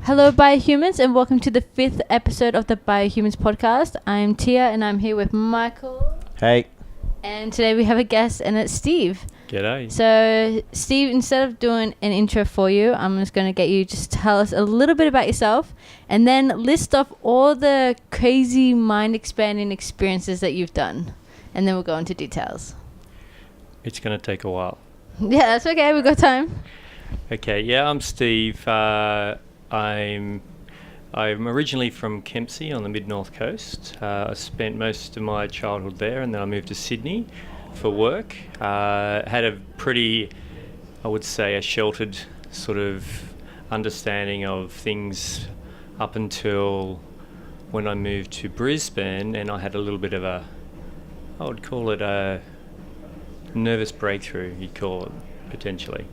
Hello, Biohumans, and welcome to the 5th episode of the Biohumans podcast. I'm Tia, and I'm here with Michael. Hey. And today we have a guest, and it's Steve. G'day. So, Steve, instead of doing an intro for you, I'm just going to get you just tell us a little bit about yourself, and then list off all the crazy mind-expanding experiences that you've done, and then we'll go into details. It's going to take a while. Yeah, that's okay. We've got time. Okay, yeah, I'm Steve. I'm originally from Kempsey on the mid-north coast. I spent most of my childhood there, and then I moved to Sydney for work. Had a pretty, I would say, a sheltered sort of understanding of things up until when I moved to Brisbane, and I had a little bit of I would call it a nervous breakthrough, you'd call it, potentially.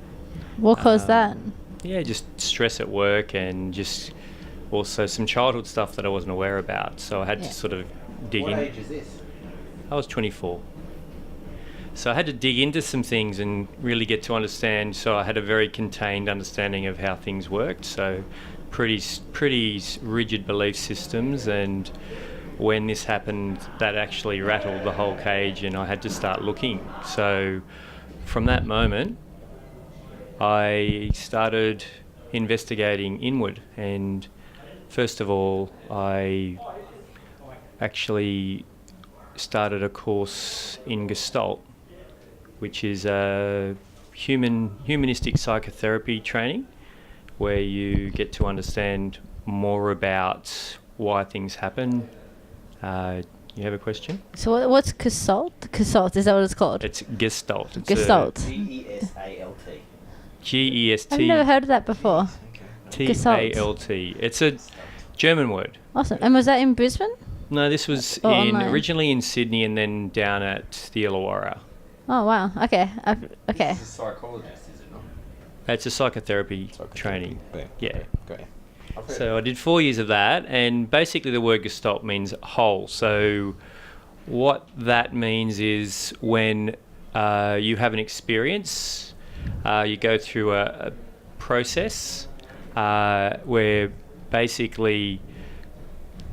What caused that? Yeah, just stress at work and just also some childhood stuff that I wasn't aware about. So I had to sort of dig in. What age is this? I was 24. So I had to dig into some things and really get to understand. So I had a very contained understanding of how things worked. So pretty rigid belief systems. And when this happened, that actually rattled the whole cage, and I had to start looking. So from that moment, I started investigating inward, and first of all, I actually started a course in Gestalt, which is a humanistic psychotherapy training, where you get to understand more about why things happen. You have a question? So what's Gestalt? Gestalt, is that what it's called? It's Gestalt. It's Gestalt. G-E-S-A-L-T. G-E-S-T. I've never heard of that before. T-A-L-T. It's a German word. Awesome. And was that in Brisbane? No, this was originally in Sydney and then down at the Illawarra. Oh, wow. Okay. Okay. This is a psychologist, is it not? It's a psychotherapy training. Yeah. Great. So I did 4 years of that, and basically the word Gestalt means whole. So what that means is when you have an experience, you go through a process where basically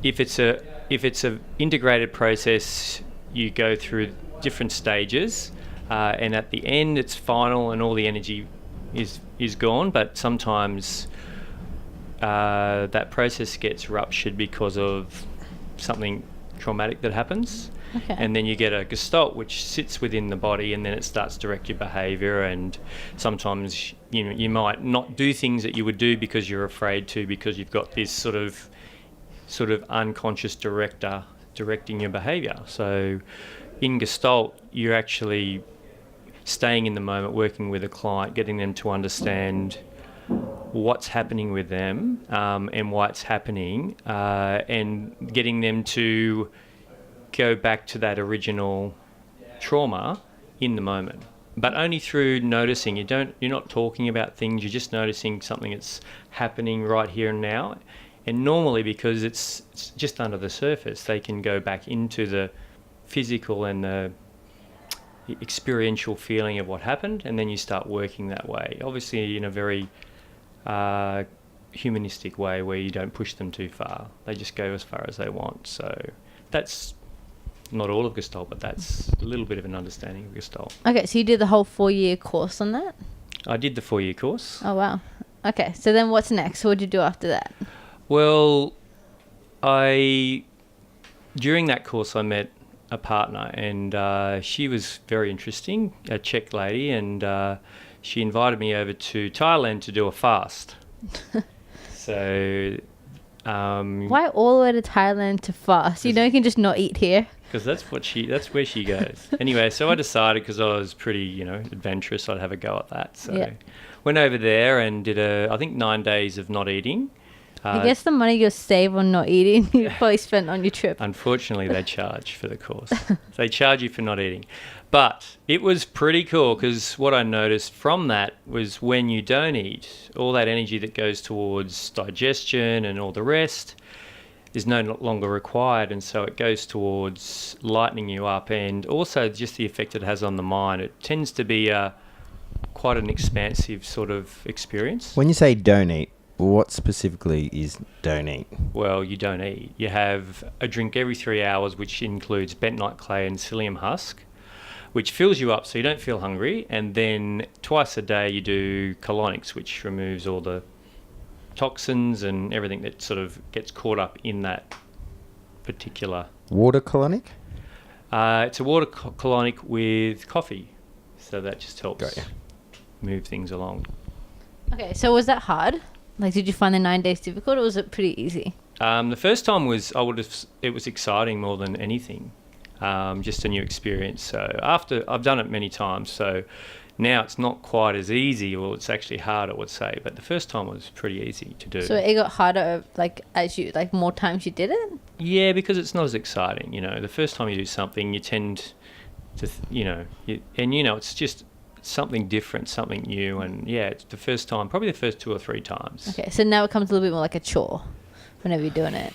if it's a integrated process, you go through different stages, and at the end it's final and all the energy is gone. But sometimes that process gets ruptured because of something traumatic that happens. Okay. And then you get a Gestalt, which sits within the body, and then it starts to direct your behaviour. And sometimes you might not do things that you would do because you're afraid to, because you've got this sort of unconscious director directing your behaviour. So in Gestalt, you're actually staying in the moment, working with a client, getting them to understand what's happening with them and why it's happening, and getting them to go back to that original trauma in the moment, but only through noticing. You're not talking about things, you're just noticing something that's happening right here and now. And normally, because it's just under the surface, they can go back into the physical and the experiential feeling of what happened, and then you start working that way, obviously in a very humanistic way where you don't push them too far. They just go as far as they want. So that's not all of Gestalt, but that's a little bit of an understanding of Gestalt. Okay, so you did the whole 4-year course on that? I did the 4-year course. Oh, wow. Okay, so then what's next? What did you do after that? Well, during that course I met a partner, and she was very interesting, a Czech lady, and she invited me over to Thailand to do a fast. So why all the way to Thailand to fast? You can just not eat here. Because that's where she goes. Anyway, so I decided, because I was pretty, adventurous, I'd have a go at that. So went over there and did I think 9 days of not eating. I guess the money you save on not eating, you probably spent on your trip. Unfortunately, they charge for the course. They charge you for not eating. But it was pretty cool, because what I noticed from that was when you don't eat, all that energy that goes towards digestion and all the rest is no longer required, and so it goes towards lightening you up, and also just the effect it has on the mind. It tends to be quite an expansive sort of experience. When you say don't eat, what specifically is don't eat? Well, you don't eat. You have a drink every 3 hours, which includes bentonite clay and psyllium husk, which fills you up so you don't feel hungry. And then twice a day you do colonics, which removes all the toxins and everything that sort of gets caught up in that particular. Water colonic? It's a water colonic with coffee, so that just helps Got ya. move things along. Okay, so was that hard? Like, did you find the 9 days difficult, or was it pretty easy? The first time it was exciting more than anything, just a new experience. So after I've done it many times, so now it's not quite as easy, or it's actually harder, I would say. But the first time was pretty easy to do. So it got harder, like, as you, like, more times you did it? Yeah, because it's not as exciting. You know, the first time you do something, you tend to, it's just something different, something new, and yeah, it's the first time, probably the first 2 or 3 times. Okay, so now it comes a little bit more like a chore whenever you're doing it.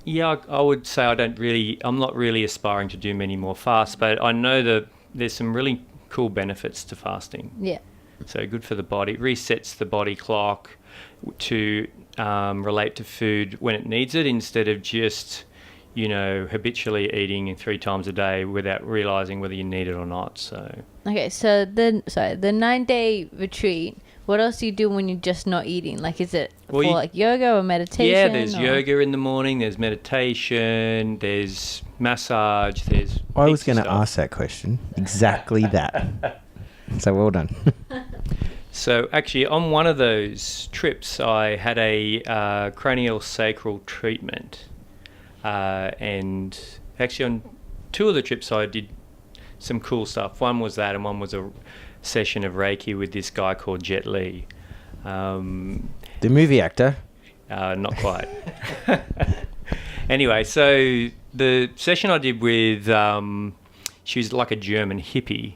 Yeah, I would say I'm not really aspiring to do many more fasts, but I know that there's some really cool benefits to fasting. Yeah. So good for the body. It resets the body clock to relate to food when it needs it, instead of just, habitually eating 3 times a day without realizing whether you need it or not. So. Okay, so the 9-day retreat, what else do you do when you're just not eating? Like, is it like yoga or meditation? Yeah, there's yoga in the morning, there's meditation, there's massage, there's... I was going to ask that question. Exactly that. So well done. So actually, on one of those trips, I had a craniosacral treatment. And actually on 2 of the trips I did some cool stuff. One was that, and one was a session of Reiki with this guy called Jet Li. The movie actor? Not quite. Anyway, so the session I did with, she was like a German hippie.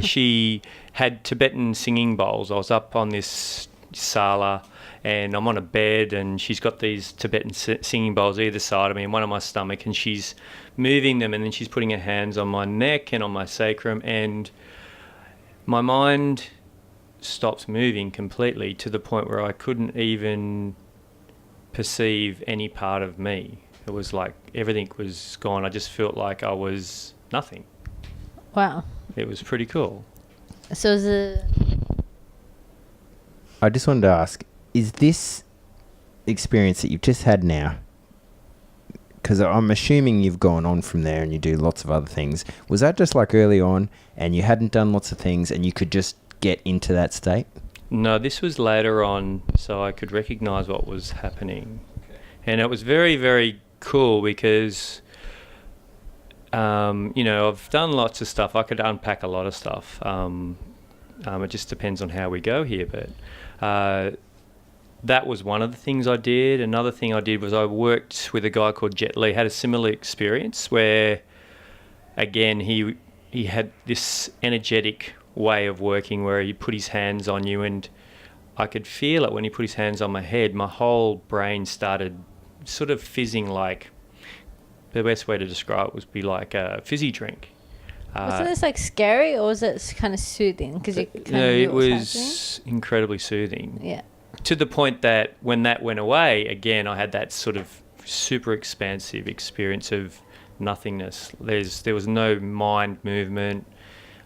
She had Tibetan singing bowls. I was up on this sala, and I'm on a bed, and she's got these Tibetan singing bowls either side of me and one on my stomach, and she's moving them, and then she's putting her hands on my neck and on my sacrum, and my mind stopped moving completely to the point where I couldn't even perceive any part of me. It was like everything was gone. I just felt like I was nothing. Wow. It was pretty cool. So is it... I just wanted to ask, is this experience that you've just had now, because I'm assuming you've gone on from there and you do lots of other things, was that just like early on and you hadn't done lots of things and you could just get into that state? No, this was later on, so I could recognise what was happening. And it was very, very cool because, I've done lots of stuff. I could unpack a lot of stuff. It just depends on how we go here, but that was one of the things I did. Another thing I did was I worked with a guy called Jet Li. Had a similar experience where, again, he had this energetic way of working where he put his hands on you, and I could feel it when he put his hands on my head. My whole brain started sort of fizzing, like, the best way to describe it would be like a fizzy drink. Wasn't this like scary, or was it kind of soothing? Because it was incredibly soothing. Yeah. To the point that when that went away, again, I had that sort of super expansive experience of nothingness. There was no mind movement.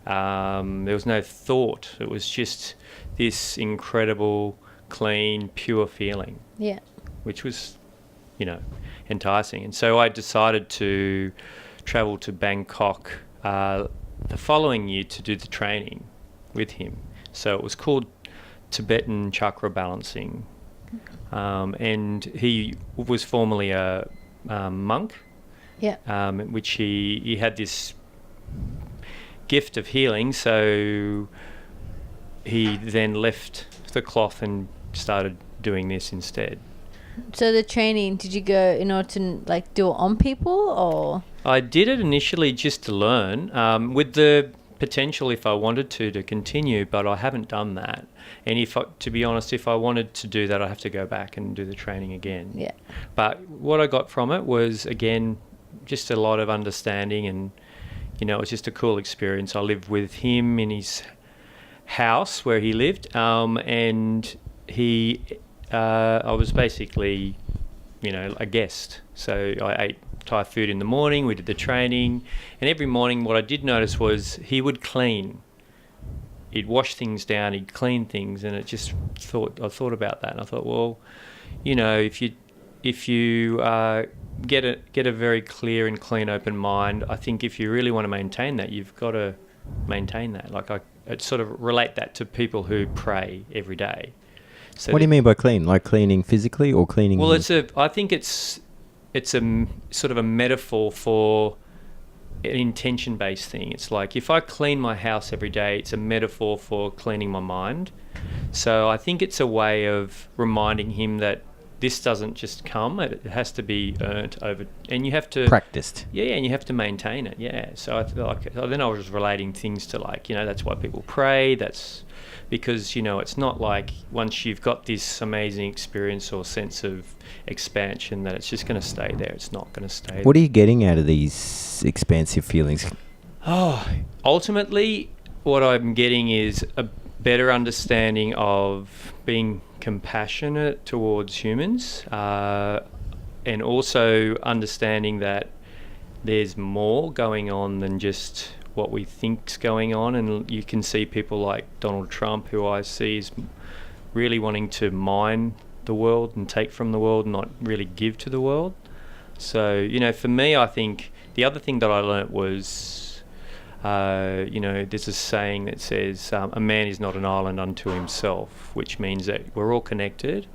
There was no thought. It was just this incredible, clean, pure feeling. Yeah. Which was, enticing. And so I decided to travel to Bangkok the following year to do the training with him. So it was called Tibetan chakra balancing, and he was formerly a monk. Yeah. Which he had this gift of healing, so he then left the cloth and started doing this instead. So the training, did you go in order to like do it on people, or? I did it initially just to learn, with the potential, if I wanted to continue, but I haven't done that. And to be honest, if I wanted to do that, I'd have to go back and do the training again. Yeah. But what I got from it was, again, just a lot of understanding, and, it was just a cool experience. I lived with him in his house where he lived, and he I was basically, a guest. So I ate Thai food in the morning, we did the training, and every morning what I did notice was he would clean. He'd wash things down, he'd clean things, and I thought about that, and I thought, well, if you get a very clear and clean, open mind, I think if you really want to maintain that, you've got to maintain that. Like I sort of relate that to people who pray every day. So what do you mean by clean? Like cleaning physically or cleaning? Well, I think it's a sort of a metaphor for an intention-based thing. It's like if I clean my house every day, it's a metaphor for cleaning my mind. So I think it's a way of reminding him that this doesn't just come; it has to be earned over, and you have to practiced. Yeah, and you have to maintain it. Yeah. So I feel like then I was relating things to that's why people pray. That's because it's not like once you've got this amazing experience or sense of expansion that it's just going to stay there. It's not going to stay. What are you getting out of these expansive feelings? Oh, ultimately, what I'm getting is a better understanding of being compassionate towards humans, and also understanding that there's more going on than just what we think's going on. And you can see people like Donald Trump, who I see is really wanting to mine the world and take from the world, not really give to the world. So for me, I think the other thing that I learnt was there's a saying that says a man is not an island unto himself, which means that we're all connected,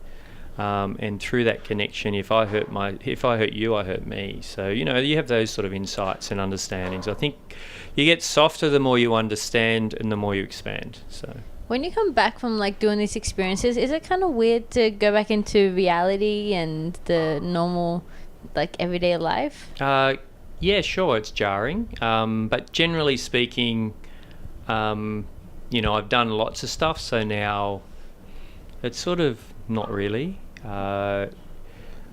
and through that connection, if I hurt you, I hurt me. So you have those sort of insights and understandings. I think you get softer the more you understand and the more you expand. So when you come back from doing these experiences, is it kind of weird to go back into reality and the normal everyday life? Yeah, sure, it's jarring. But generally speaking, I've done lots of stuff, so now it's sort of not really. I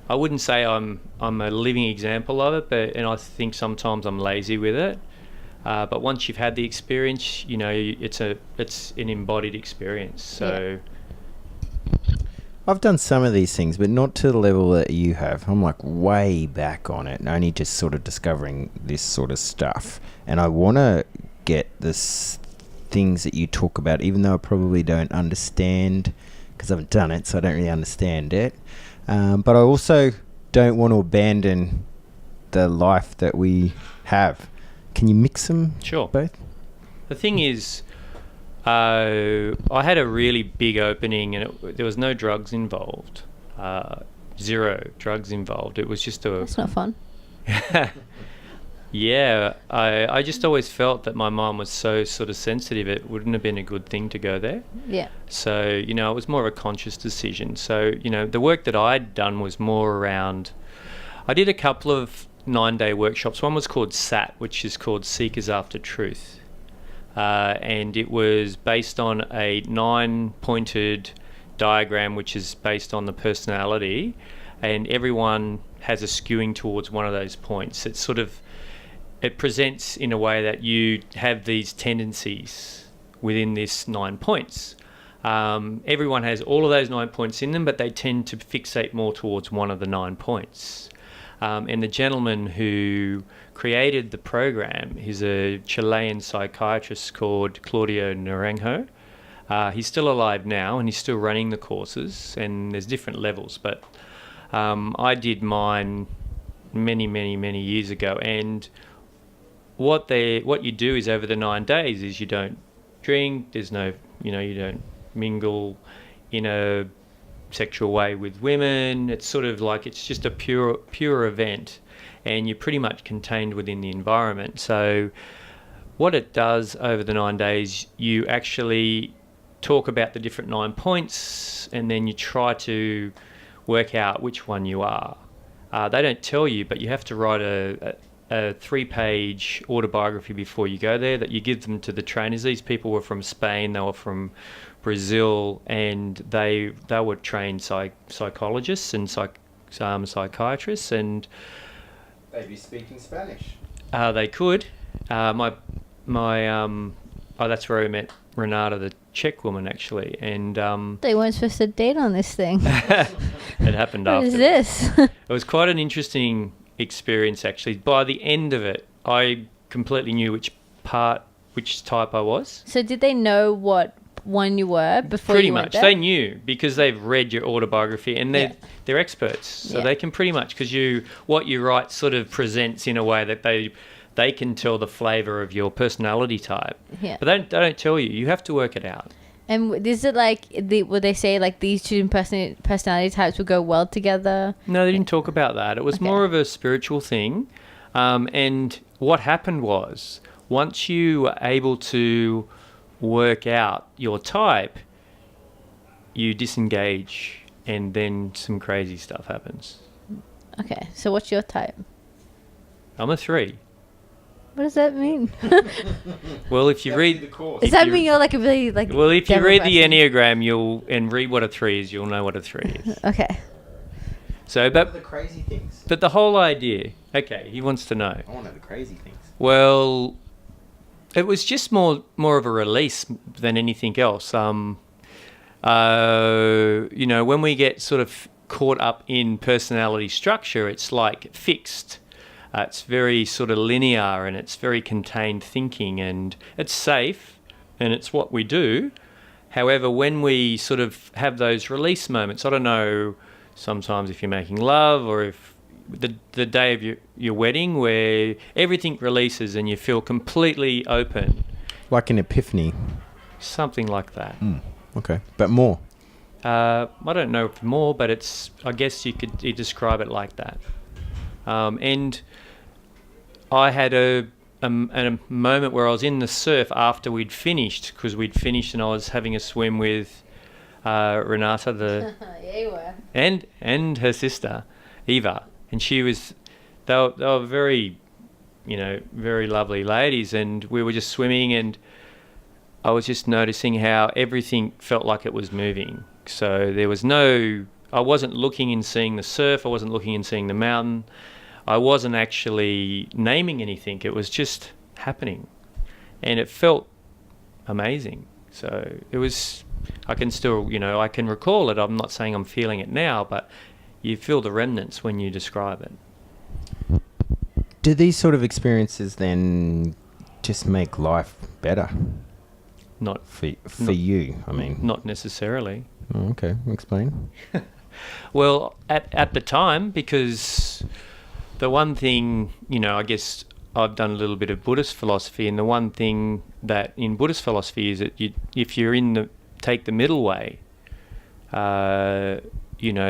wouldn't say I'm a living example of it, and I think sometimes I'm lazy with it. But once you've had the experience, it's an embodied experience. So. Yeah. I've done some of these things, but not to the level that you have. I'm way back on it and only just sort of discovering this sort of stuff. And I want to get this things that you talk about, even though I probably don't understand because I haven't done it, so I don't really understand it. But I also don't want to abandon the life that we have. Can you mix them? Sure. Both? The thing is, I had a really big opening, and there was no drugs involved. Zero drugs involved. It was just That's not fun. Yeah, I just always felt that my mum was so sort of sensitive, it wouldn't have been a good thing to go there. Yeah. So, it was more of a conscious decision. So, the work that I'd done was more around, I did a couple of 9-day workshops. One was called SAT, which is called Seekers After Truth. And it was based on a 9-pointed diagram, which is based on the personality, and everyone has a skewing towards one of those points. It presents in a way that you have these tendencies within this 9 points. Everyone has all of those 9 points in them, but they tend to fixate more towards one of the 9 points. And the gentleman who created the program is a Chilean psychiatrist called Claudio Naranjo. He's still alive now, and he's still running the courses, and there's different levels. But I did mine many, many, many years ago, and what you do is over the 9 days is you don't drink, there's no, you don't mingle in a sexual way with women. It's sort of it's just a pure event, and you're pretty much contained within the environment. So what it does over the 9 days, you actually talk about the different 9 points, and then you try to work out which one you are. They don't tell you, but you have to write a 3-page autobiography before you go there that you give them to the trainers. These people were from Spain, they were from Brazil, and they were trained psychologists and psychiatrists, and they'd be speaking Spanish. They could. That's where I met Renata, Czech woman actually, and They weren't supposed to date on this thing. it happened What after. is this? It was quite an interesting experience actually. By the end of it, I completely knew which type I was. So did they know what one you were before Pretty you went much. there? They knew because they've read your autobiography and they're experts. So Yeah. they can pretty much, because what you write sort of presents in a way that they can tell the flavour of your personality type. Yeah. But they don't tell you. You have to work it out. And is it like, would they say like these two personality types would go well together? No, they didn't talk about that. It was Okay. more of a spiritual thing. And what happened was, once you were able to work out your type, you disengage and then some crazy stuff happens. Okay, so what's your type? I'm a 3. What does that mean? Well, if you read... Does that mean you're like a really like... Well, if you devil read the person? Enneagram and read what a 3 is, you'll know what a 3 is. Okay. So, What are the but crazy things? the whole idea... Okay, he wants to know. I want to know the crazy things. Well, it was just more of a release than anything else. You know, when we get sort of caught up in personality structure, it's like fixed. It's very sort of linear and it's very contained thinking and it's safe and it's what we do. However, when we sort of have those release moments, I don't know, sometimes if you're making love or if the day of your wedding where everything releases and you feel completely open. Like an epiphany. Something like that. Okay. But more. I don't know if more, but I guess you could describe it like that. And I had a moment where I was in the surf after we'd finished, because we'd finished and I was having a swim with Renata, Yeah, you were. and her sister, Eva. And they were very, very lovely ladies, and we were just swimming, and I was just noticing how everything felt like it was moving. So there was I wasn't looking and seeing the surf, I wasn't looking and seeing the mountain, I wasn't actually naming anything, it was just happening. And it felt amazing. So it was, I can still, I can recall it, I'm not saying I'm feeling it now, but you feel the remnants when you describe it. Do these sort of experiences then just make life better Not for you? I mean, Not necessarily. Oh, okay, explain. Well, at the time, because the one thing, I guess I've done a little bit of Buddhist philosophy, and the one thing that in Buddhist philosophy is that if you're take the middle way,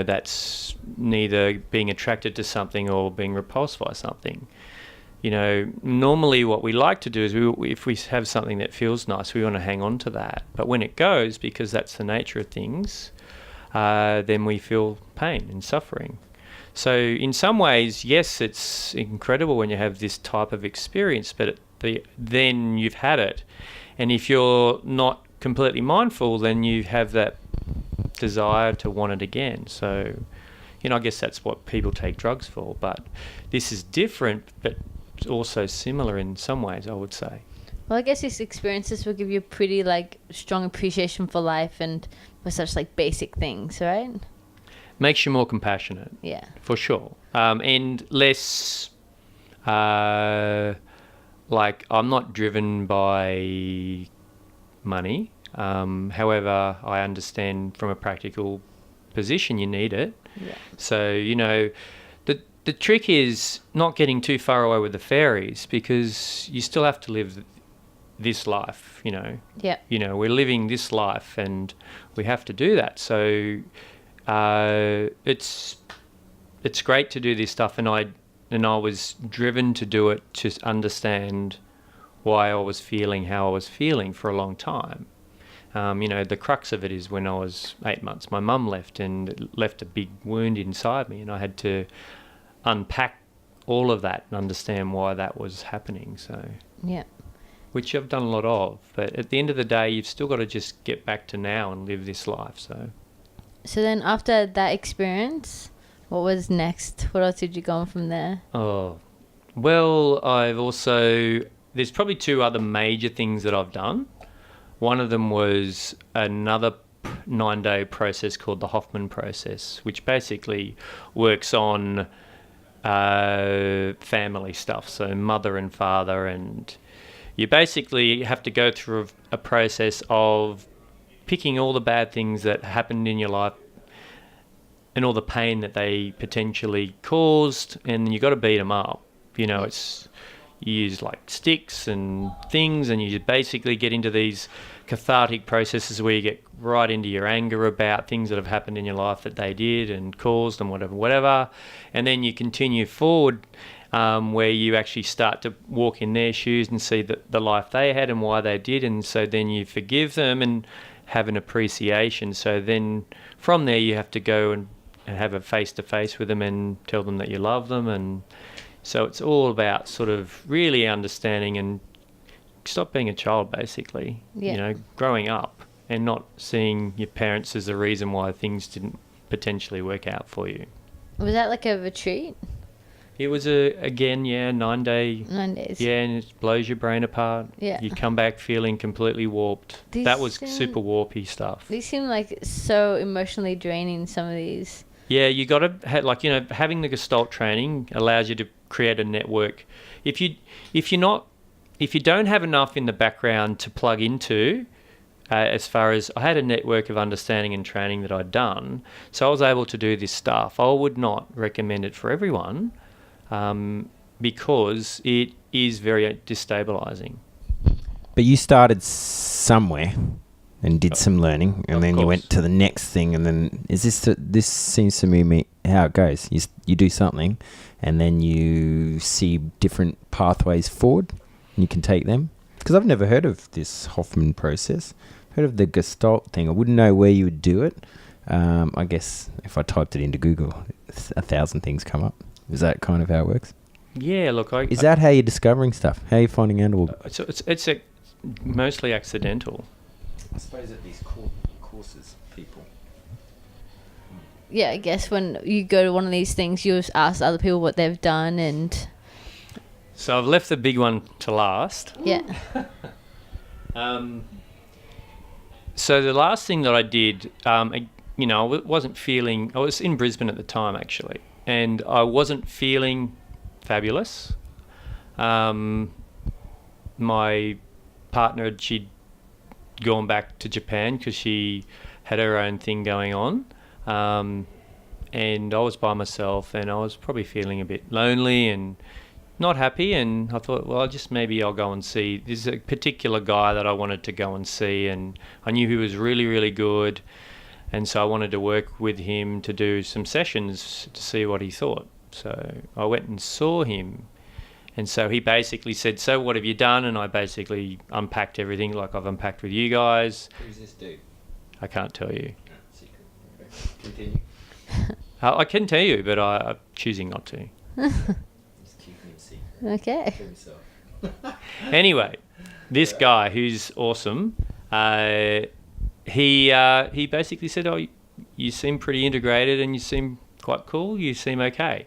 that's neither being attracted to something or being repulsed by something. Normally what we like to do is if we have something that feels nice, we want to hang on to that. But when it goes, because that's the nature of things, then we feel pain and suffering. So in some ways, yes, it's incredible when you have this type of experience, but then you've had it. And if you're not completely mindful, then you have that desire to want it again. So, I guess that's what people take drugs for. But this is different, but also similar in some ways, I would say. Well, I guess these experiences will give you a pretty strong appreciation for life and for such basic things, right? Makes you more compassionate. Yeah. For sure. And less, I'm not driven by money. However, I understand from a practical position you need it. Yeah. So, the trick is not getting too far away with the fairies, because you still have to live this life, Yeah. we're living this life and we have to do that. So it's great to do this stuff, and I was driven to do it to understand why I was feeling how I was feeling for a long time. The crux of it is when I was 8 months, my mum left, and it left a big wound inside me, and I had to unpack all of that and understand why that was happening. So, Yeah. which I've done a lot of, but at the end of the day, you've still got to just get back to now and live this life. So then after that experience, what was next? What else did you go on from there? Oh, well, there's probably 2 other major things that I've done. One of them was another 9-day process called the Hoffman process, which basically works on family stuff, so mother and father, and you basically have to go through a process of picking all the bad things that happened in your life and all the pain that they potentially caused, and you got to beat them up. You know, it's you use like sticks and things, and you just basically get into these cathartic processes where you get right into your anger about things that have happened in your life that they did and caused and whatever, and then you continue forward where you actually start to walk in their shoes and see the life they had and why they did, and so then you forgive them and have an appreciation. So then from there you have to go and have a face-to-face with them and tell them that you love them, and so it's all about sort of really understanding and stop being a child, basically. Yeah. You know, growing up and not seeing your parents as the reason why things didn't potentially work out for you. Was that like a retreat? It was 9 day. 9 days. Yeah, and it blows your brain apart. Yeah. You come back feeling completely warped. These that was seem- super warpy stuff. These seem like so emotionally draining, some of these. Yeah, you got to having the Gestalt training allows you to create a network. If you don't have enough in the background to plug into, as far as I had a network of understanding and training that I'd done, so I was able to do this stuff. I would not recommend it for everyone because it is very destabilizing. But you started somewhere and did some learning, and Of then you course. went to the next thing, and then this seems to me how it goes. You do something, and then you see different pathways forward, and you can take them. Because I've never heard of this Hoffman process. Heard of the Gestalt thing. I wouldn't know where you would do it. I guess if I typed it into Google, 1,000 things come up. Is that kind of how it works? Yeah, look, Is that how you're discovering stuff? How are you finding out all? it's mostly accidental. I suppose at these courses, people. Yeah, I guess when you go to one of these things, you just ask other people what they've done, and So I've left the big one to last. yeah. So the last thing that I did, I wasn't feeling. I was in Brisbane at the time, actually, and I wasn't feeling fabulous. My partner, she'd gone back to Japan because she had her own thing going on, and I was by myself, and I was probably feeling a bit lonely and not happy, and I thought, well, I'll go and see. There's a particular guy that I wanted to go and see, and I knew he was really, really good, and so I wanted to work with him to do some sessions to see what he thought. So I went and saw him, and so he basically said, so what have you done? And I basically unpacked everything like I've unpacked with you guys. Who's this dude? I can't tell you. Secret. Okay. Continue. I can tell you, but I'm choosing not to. He's keeping him secret Okay. to himself. Anyway, this guy who's awesome, he basically said, "Oh, you seem pretty integrated, and you seem quite cool. You seem okay."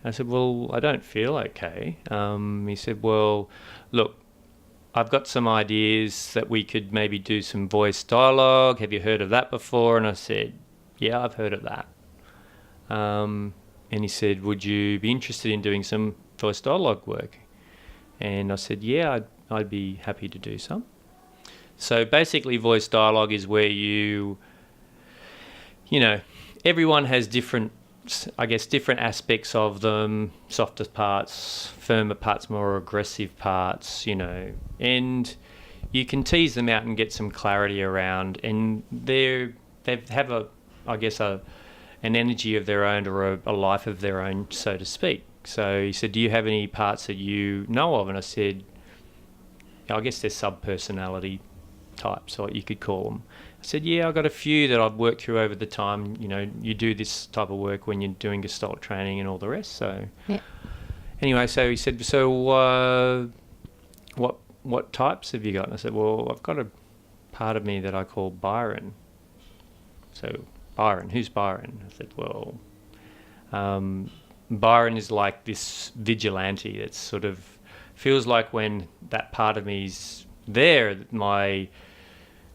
And I said, "Well, I don't feel okay." He said, "Well, look, I've got some ideas that we could maybe do some voice dialogue. Have you heard of that before?" And I said, "Yeah, I've heard of that." And he said, "Would you be interested in doing some voice dialogue work?" And I said, "Yeah, I'd be happy to do some." So basically, voice dialogue is where everyone has different aspects of them, softer parts, firmer parts, more aggressive parts, and you can tease them out and get some clarity around, and they have an energy of their own, or a life of their own, so to speak. So he said, "Do you have any parts that you know of?" And I said, "I guess they're sub-personality types, or you could call them." I said, "Yeah, I've got a few that I've worked through over the time. You do this type of work when you're doing Gestalt training and all the rest." So Yeah. anyway, so he said, "So what types have you got?" And I said, "Well, I've got a part of me that I call Byron." So Byron, who's Byron? I said, "Well, Byron is like this vigilante that sort of feels like when that part of me's there, my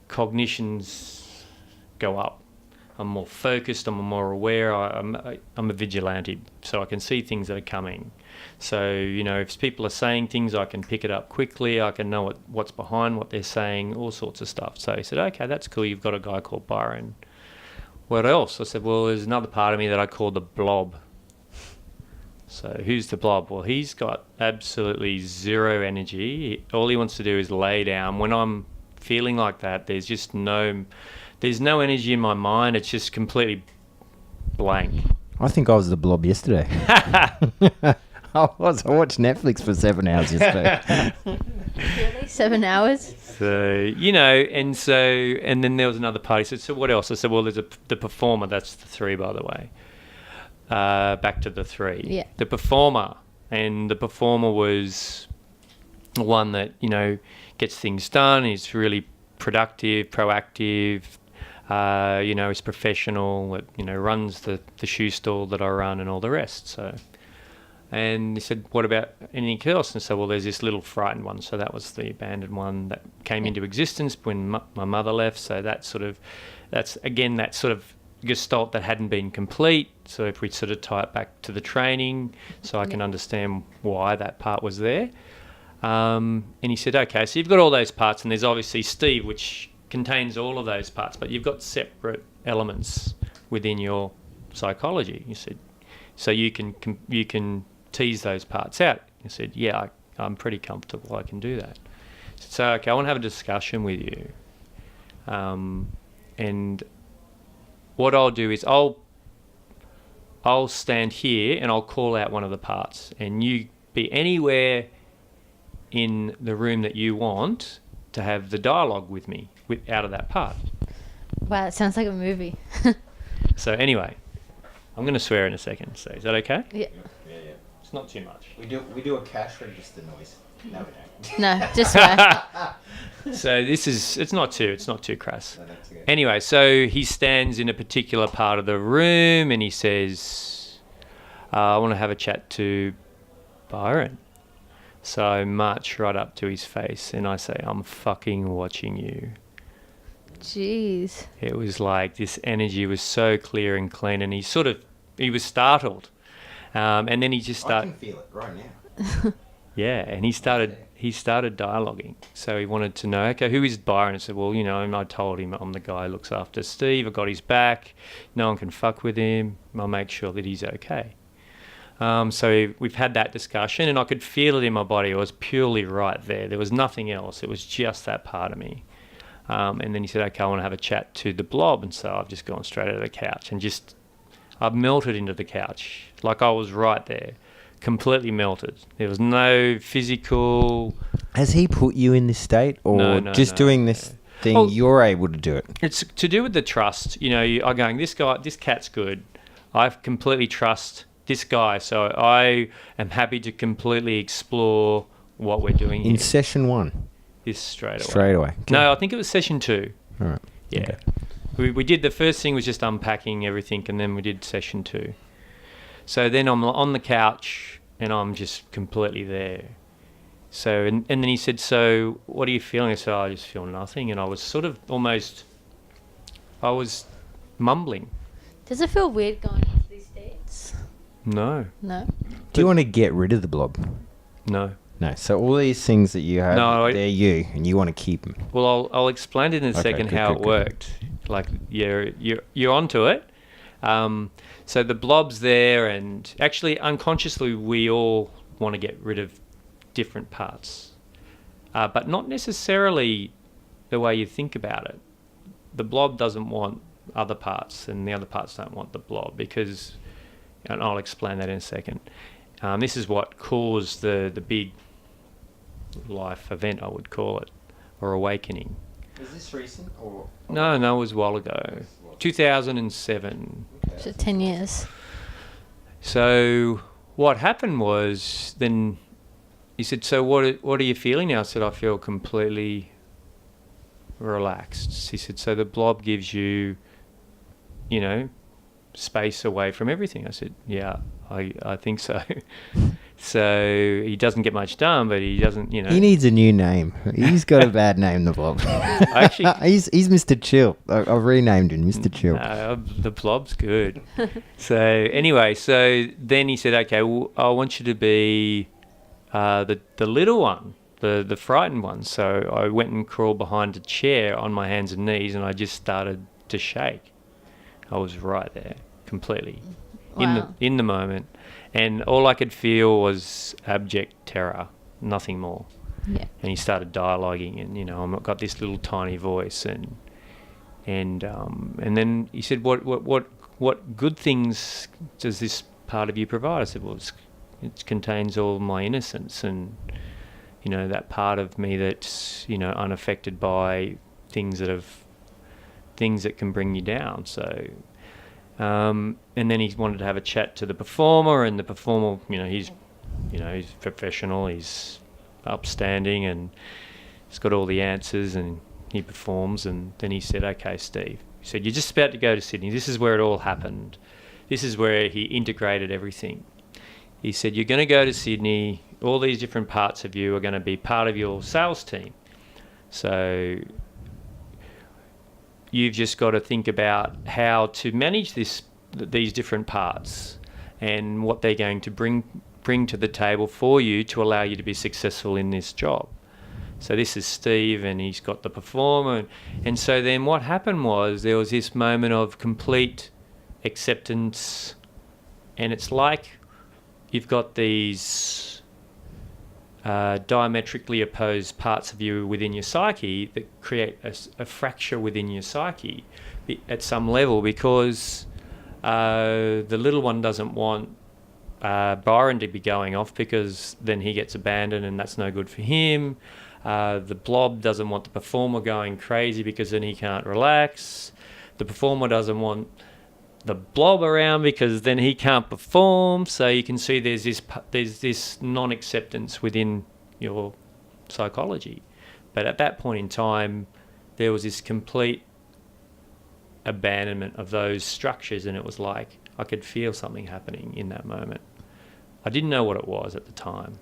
cognitions go up. I'm more focused. I'm more aware. I'm a vigilante, so I can see things that are coming. So, you know, if people are saying things, I can pick it up quickly. I can know what's behind what they're saying, all sorts of stuff. So he said, okay, that's cool. You've got a guy called Byron. What else? I said, well, there's another part of me that I call the blob. So who's the blob? Well, he's got absolutely zero energy. All he wants to do is lay down. When I'm feeling like that, there's no energy in my mind. It's just completely blank. I think I was the blob yesterday. I watched Netflix for 7 hours yesterday. Really? 7 hours? So, you know, and then there was another party. So what else? I said, well, there's the performer. That's the 3, by the way. Back to the 3. Yeah. The performer. And the performer was the one that, you know, gets things done. He's really productive, proactive. You know, he's professional. You know, runs the shoe store that I run and all the rest. So, and he said, what about anything else? And so, well, there's this little frightened one. So that was the abandoned one that came into existence when my mother left. So that's sort of Gestalt that hadn't been complete. So if we sort of tie it back to the training, so I can understand why that part was there. And he said, okay, so you've got all those parts, and there's obviously Steve, which contains all of those parts, but you've got separate elements within your psychology. You said, so you can tease those parts out. I said, yeah, I'm pretty comfortable. I can do that. So, okay, I want to have a discussion with you. And what I'll do is I'll stand here and I'll call out one of the parts, and you be anywhere in the room that you want to have the dialogue with me out of that part. Wow, it sounds like a movie. So anyway, I'm going to swear in a second. So is that okay? Yeah. Yeah. It's not too much. We do a cash register noise. No, we don't. No, just swear. So it's not too crass. No, that's okay. Anyway, so he stands in a particular part of the room and he says, I want to have a chat to Byron. So I march right up to his face and I say, I'm fucking watching you. Jeez. It was like this energy was so clear and clean, and he was startled. And then he just I started... can feel it right now. Yeah, and he started dialoguing. So he wanted to know, okay, who is Byron? I said, well, you know, and I told him I'm the guy who looks after Steve. I got his back. No one can fuck with him. I'll make sure that he's okay. So we've had that discussion, and I could feel it in my body. It was purely right there. There was nothing else. It was just that part of me. And then he said, okay, I want to have a chat to the blob. And so I've just gone straight out of the couch and I've melted into the couch. Like I was right there, completely melted. There was no physical... Has he put you in this state, or No, doing this thing, Well, you're able to do it? It's to do with the trust. You know, I'm going, this cat's good. I completely trust this guy. So I am happy to completely explore what we're doing In here. session 1? This straight away. Straight away. No, I think it was session 2. All right. Yeah. Okay. We did, the first thing was just unpacking everything, and then we did session 2. So then I'm on the couch and I'm just completely there. So, and then he said, so what are you feeling? I said, I just feel nothing. And I was sort of I was mumbling. Does it feel weird going into these states? No. Do you want to get rid of the blob? No. No. So all these things that you have, No, they're you, and you want to keep them. Well, I'll explain it in a Okay, second good, how good, it good. worked. Like you're onto it. So the blob's there, and actually unconsciously we all want to get rid of different parts, but not necessarily the way you think about it. The blob doesn't want other parts, and the other parts don't want the blob, because, and I'll explain that in a second. This is what caused the big life event, I would call it, or awakening. Was this recent or? No, it was a while ago. 2007. So 10 years. So what happened was, then he said, so what are you feeling now? I said, I feel completely relaxed. He said, so the blob gives you, space away from everything. I said, yeah, I think so. So he doesn't get much done, but he doesn't, you know. He needs a new name. He's got a bad name, the Blob. Actually, he's Mr. Chill. I've renamed him Mr. Chill. The Blob's good. So anyway, so then he said, okay, well, I want you to be the little one, the frightened one. So I went and crawled behind a chair on my hands and knees, and I just started to shake. I was right there, completely, in the moment. And all I could feel was abject terror, nothing more. Yeah. And he started dialoguing, and you know, I've got this little tiny voice, and then he said, "What good things does this part of you provide?" I said, "Well, it contains all my innocence, and you know, that part of me that's, you know, unaffected by things that can bring you down." So. And then he wanted to have a chat to the performer, and the performer, he's professional, he's upstanding, and he's got all the answers, and he performs. And then he said, "Okay, Steve," he said, "you're just about to go to Sydney. This is where it all happened. This is where he integrated everything." He said, "You're going to go to Sydney. All these different parts of you are going to be part of your sales team. So you've just got to think about how to manage these different parts and what they're going to bring to the table for you to allow you to be successful in this job." So this is Steve, and he's got the performer. And so then what happened was there was this moment of complete acceptance, and it's like you've got these diametrically opposed parts of you within your psyche that create a fracture within your psyche at some level, because the little one doesn't want Byron to be going off, because then he gets abandoned and that's no good for him. The Blob doesn't want the performer going crazy, because then he can't relax. The performer doesn't want the Blob around, because then he can't perform. So you can see there's this non-acceptance within your psychology. But at that point in time, there was this complete abandonment of those structures, and it was like I could feel something happening in that moment. I didn't know what it was at the time.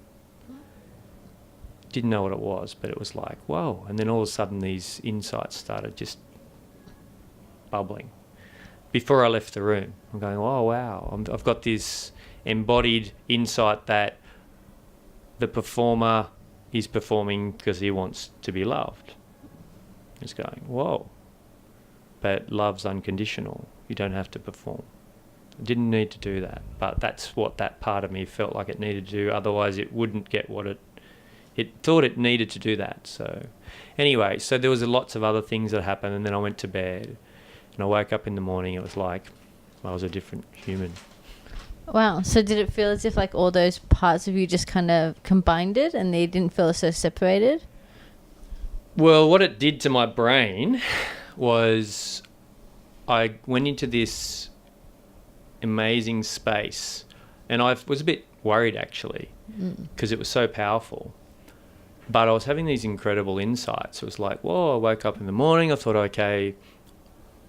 Didn't know what it was, but it was like, whoa. And then all of a sudden these insights started just bubbling. Before I left the room, I'm going, oh, wow. I've got this embodied insight that the performer is performing because he wants to be loved. It's going, whoa. But love's unconditional. You don't have to perform. I didn't need to do that. But that's what that part of me felt like it needed to do. Otherwise, it wouldn't get what it thought it needed to do that. So anyway, so there was lots of other things that happened, and then I went to bed. And I woke up in the morning, it was like I was a different human. Wow. So did it feel as if like all those parts of you just kind of combined it, and they didn't feel so separated? Well, what it did to my brain was I went into this amazing space, and I was a bit worried actually, because it was so powerful. But I was having these incredible insights. It was like, whoa, I woke up in the morning, I thought, okay,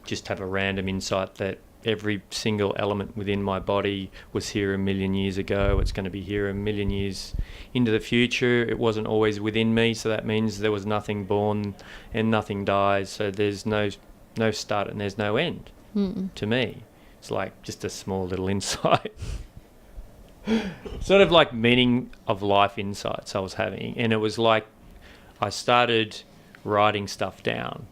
just have a random insight that every single element within my body was here a million years ago. It's going to be here a million years into the future. It wasn't always within me, so that means there was nothing born and nothing dies. So there's no start and there's no end to me. It's like just a small little insight. Sort of like meaning of life insights I was having. And it was like I started writing stuff down.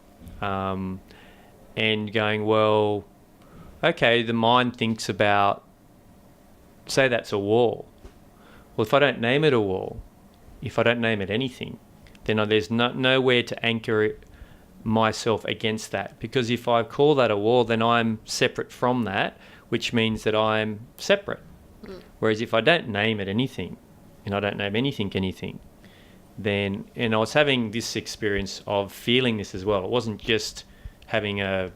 And going, well, okay, the mind thinks about, say that's a wall. Well, if I don't name it a wall, if I don't name it anything, then there's nowhere to anchor myself against that. Because if I call that a wall, then I'm separate from that, which means that I'm separate. Whereas if I don't name it anything, and I don't name anything, then, and I was having this experience of feeling this as well. It wasn't just having a,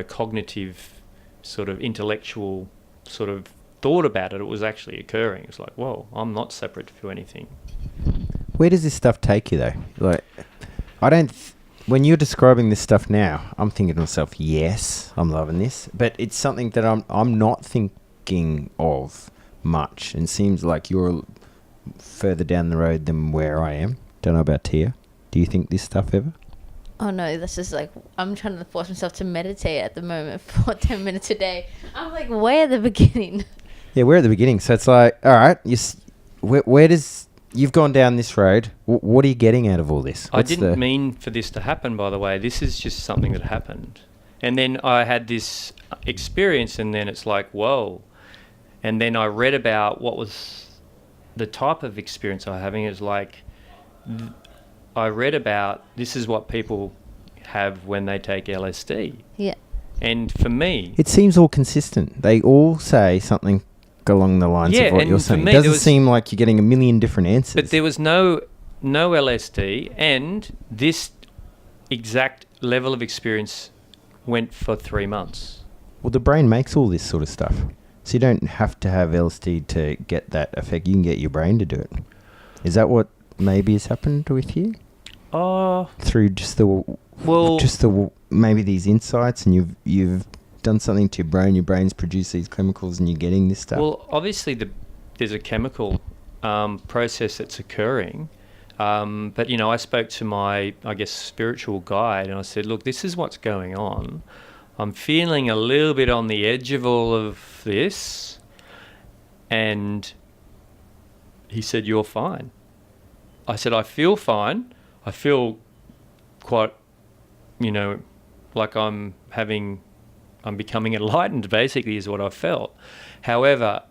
cognitive sort of intellectual sort of thought about it. It was actually occurring. It's like, whoa, I'm not separate to anything. Where does this stuff take you though? Like, when you're describing this stuff now, I'm thinking to myself, yes, I'm loving this, but it's something that I'm not thinking of much. And it seems like you're further down the road than where I am. Don't know about Tia. Do you think this stuff ever? Oh no, this is like, I'm trying to force myself to meditate at the moment for 10 minutes a day. I'm like way at the beginning. Yeah, we're at the beginning. So it's like, all right, where does... You've gone down this road. What are you getting out of all this? I didn't mean for this to happen, by the way. This is just something that happened. And then I had this experience, and then it's like, whoa. And then I read about what was the type of experience I was having. It was like, I read about this is what people have when they take LSD. Yeah. And for me... It seems all consistent. They all say something along the lines of what you're saying. Me, It doesn't seem like you're getting a million different answers. But there was no LSD, and this exact level of experience went for 3 months. Well, the brain makes all this sort of stuff. So you don't have to have LSD to get that effect. You can get your brain to do it. Is that what maybe has happened with you? Through maybe these insights, and you've done something to your brain's produced these chemicals, and you're getting this stuff. Well, obviously there's a chemical process that's occurring, but I spoke to my, I guess, spiritual guide, and I said, look, this is what's going on. I'm feeling a little bit on the edge of all of this, and he said, you're fine. I said, I feel fine. I feel quite, like I'm becoming enlightened, basically, is what I felt. However,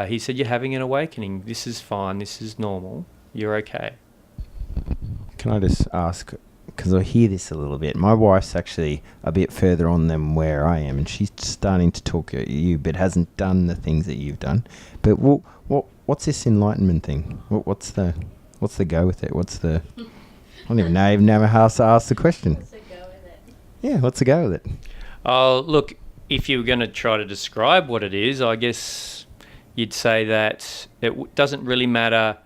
he said, you're having an awakening. This is fine. This is normal. You're okay. Can I just ask, because I hear this a little bit. My wife's actually a bit further on than where I am, and she's starting to talk at you, but hasn't done the things that you've done. But what's this enlightenment thing? What's the go with it? I don't even know. I've never asked the question. What's the go with it? Yeah, what's the go with it? Oh, look, if you were going to try to describe what it is, I guess you'd say that it doesn't really matter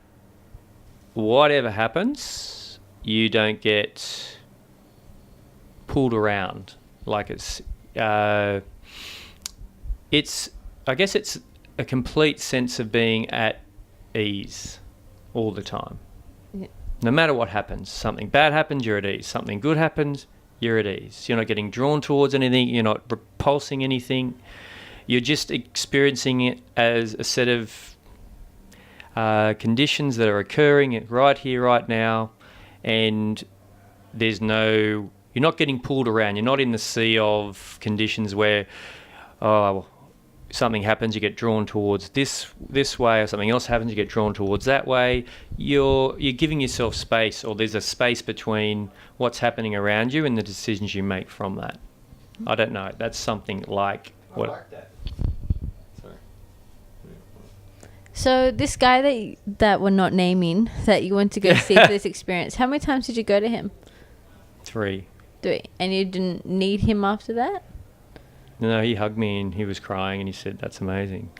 whatever happens, you don't get pulled around. Like I guess it's a complete sense of being at ease all the time. Yeah. No matter what happens, something bad happens, you're at ease. Something good happens, you're at ease. You're not getting drawn towards anything. You're not repulsing anything. You're just experiencing it as a set of conditions that are occurring right here, right now. And you're not getting pulled around. You're not in the sea of conditions where, something happens, you get drawn towards this way, or something else happens, you get drawn towards that way. You're giving yourself space, or there's a space between what's happening around you and the decisions you make from that. I don't know. That's something like what. I like that. Sorry. So this guy that we're not naming, that you went to go see for this experience, how many times did you go to him? 3. 3. And you didn't need him after that? No, he hugged me and he was crying and he said, that's amazing.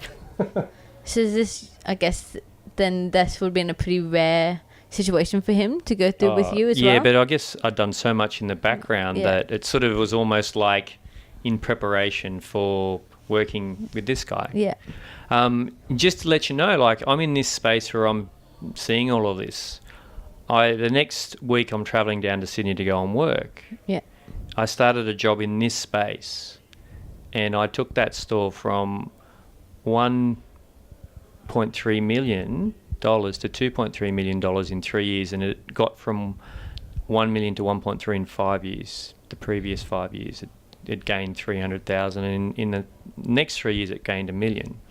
So is this, I guess, then this would have been a pretty rare situation for him to go through with you as well? Yeah, but I guess I'd done so much in the background that it sort of was almost like in preparation for working with this guy. Yeah. Just to let you know, like, I'm in this space where I'm seeing all of this. The next week I'm travelling down to Sydney to go and work. Yeah. I started a job in this space, and I took that store from $1.3 million to $2.3 million in 3 years, and it got from 1 million to 1.3 in 5 years. The previous 5 years, it gained 300,000, and in the next 3 years, it gained $1 million.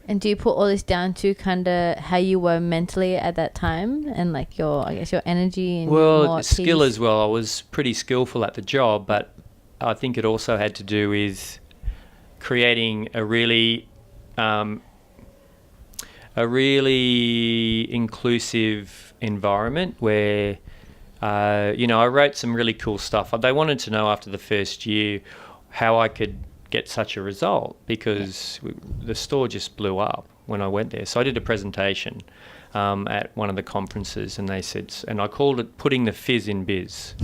And do you put all this down to kind of how you were mentally at that time, and like your energy and more skill peace? as well. I was pretty skillful at the job, but I think it also had to do with creating a really inclusive environment where, I wrote some really cool stuff. They wanted to know after the first year how I could get such a result, because the store just blew up when I went there. So I did a presentation at one of the conferences, and they said, and I called it Putting the Fizz in Biz,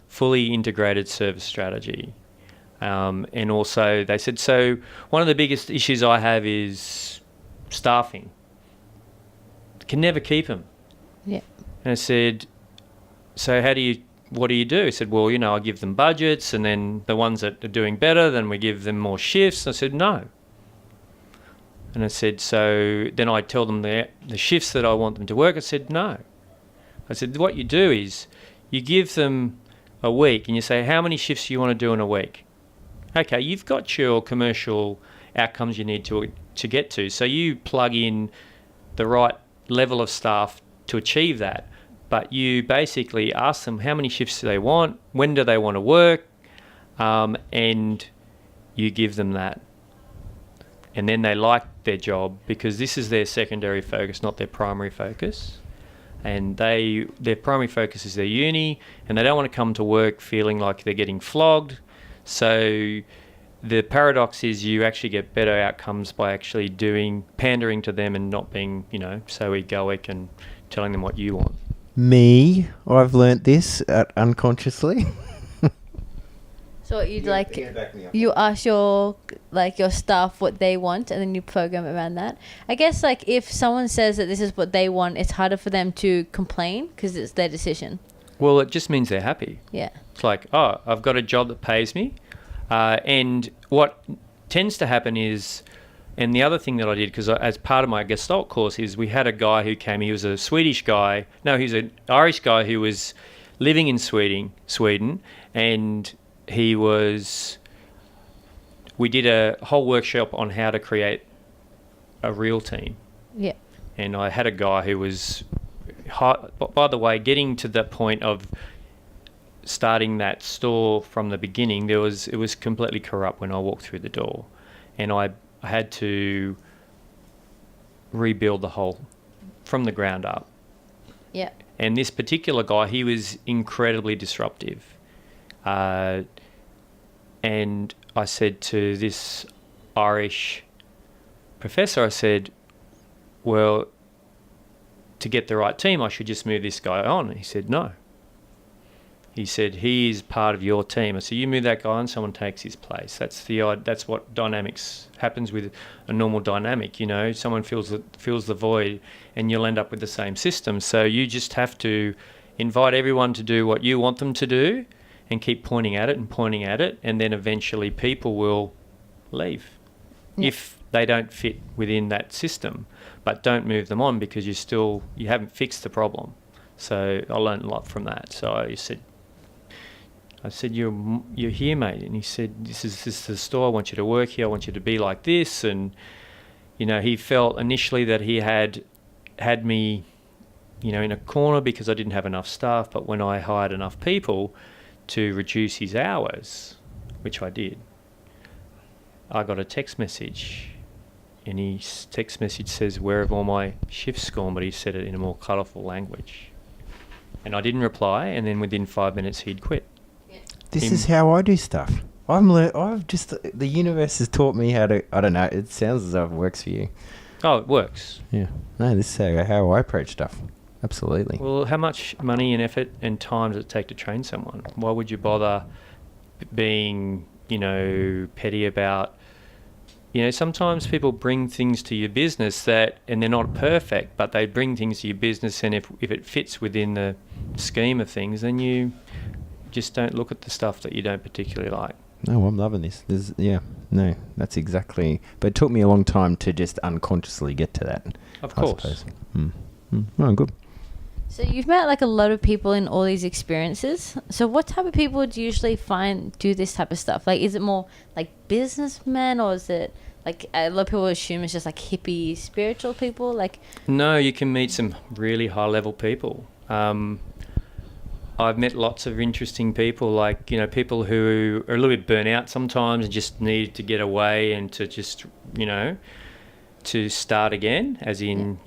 fully integrated service strategy. And also they said, so one of the biggest issues I have is staffing. Can never keep them. Yeah. And I said, so what do you do? He said, well, I give them budgets, and then the ones that are doing better, then we give them more shifts. I said, no. And I said, so then I tell them the shifts that I want them to work. I said, no. I said, what you do is you give them a week and you say, how many shifts do you want to do in a week? Okay, you've got your commercial outcomes you need to get to. So you plug in the right level of staff to achieve that. But you basically ask them how many shifts do they want, when do they want to work, and you give them that. And then they like their job because this is their secondary focus, not their primary focus. And their primary focus is their uni, and they don't want to come to work feeling like they're getting flogged. So the paradox is you actually get better outcomes by actually pandering to them and not being, so egoic and telling them what you want. I've learnt this unconsciously. So you ask your staff what they want, and then you program around that. I guess if someone says that this is what they want, it's harder for them to complain because it's their decision. Well, it just means they're happy. Yeah. It's like, oh, I've got a job that pays me. And what tends to happen is, and the other thing that I did, because as part of my Gestalt course, is we had a guy who came, he was a Swedish guy. No, he's an Irish guy who was living in Sweden, and we did a whole workshop on how to create a real team. Yeah. And I had a guy who was, by the way, getting to that point of starting that store from the beginning, it was completely corrupt when I walked through the door. And I had to rebuild the whole from the ground up. Yeah. And this particular guy, he was incredibly disruptive. And I said to this Irish professor, I said, well, to get the right team, I should just move this guy on. And he said, no. He said, he is part of your team. I said, you move that guy on, someone takes his place. That's what dynamics happens with a normal dynamic. Someone fills the void, and you'll end up with the same system. So you just have to invite everyone to do what you want them to do, and keep pointing at it, and then eventually people will leave if they don't fit within that system. But don't move them on because you haven't fixed the problem. So I learned a lot from that. So I said, you're here, mate. And he said, this is the store. I want you to work here. I want you to be like this. And, he felt initially that he had me, in a corner because I didn't have enough staff. But when I hired enough people to reduce his hours, which I did, I got a text message. And his text message says, where have all my shifts gone? But he said it in a more colourful language. And I didn't reply. And then within 5 minutes, he'd quit. This is how I do stuff. The universe has taught me how to, I don't know, it sounds as though it works for you. Oh, it works. Yeah. No, this is how I approach stuff. Absolutely. Well, how much money and effort and time does it take to train someone? Why would you bother being, petty about, sometimes people bring things to your business and they're not perfect, but they bring things to your business, and if it fits within the scheme of things, then you just don't look at the stuff that you don't particularly like. No, I'm loving this. That's exactly. But it took me a long time to just unconsciously get to that. Of course. Oh, good. So you've met a lot of people in all these experiences. So what type of people do you usually find do this type of stuff? Is it more businessmen, or is it a lot of people assume it's just hippie spiritual people? No, you can meet some really high level people. I've met lots of interesting people, people who are a little bit burnt out sometimes and just need to get away and to just, to start again, as in,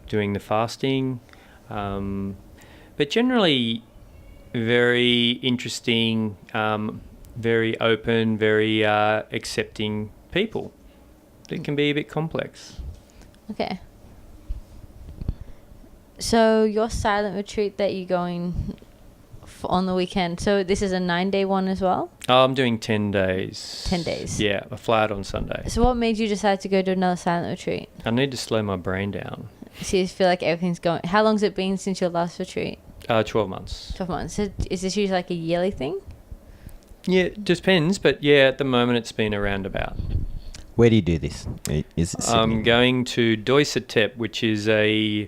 doing the fasting. But generally very interesting, very open, very accepting people. It can be a bit complex. Okay. So your silent retreat that you're going on the weekend. So this is a 9-day one as well? Oh, I'm doing 10 days. 10 days. Yeah, I fly out on Sunday. So what made you decide to go to another silent retreat? I need to slow my brain down. So you feel like everything's going... How long's it been since your last retreat? 12 months. 12 months. So is this usually like a yearly thing? Yeah, it depends, but yeah, at the moment it's been around about. Where do you do this? Is it Sydney? I'm going to Tibet, which is a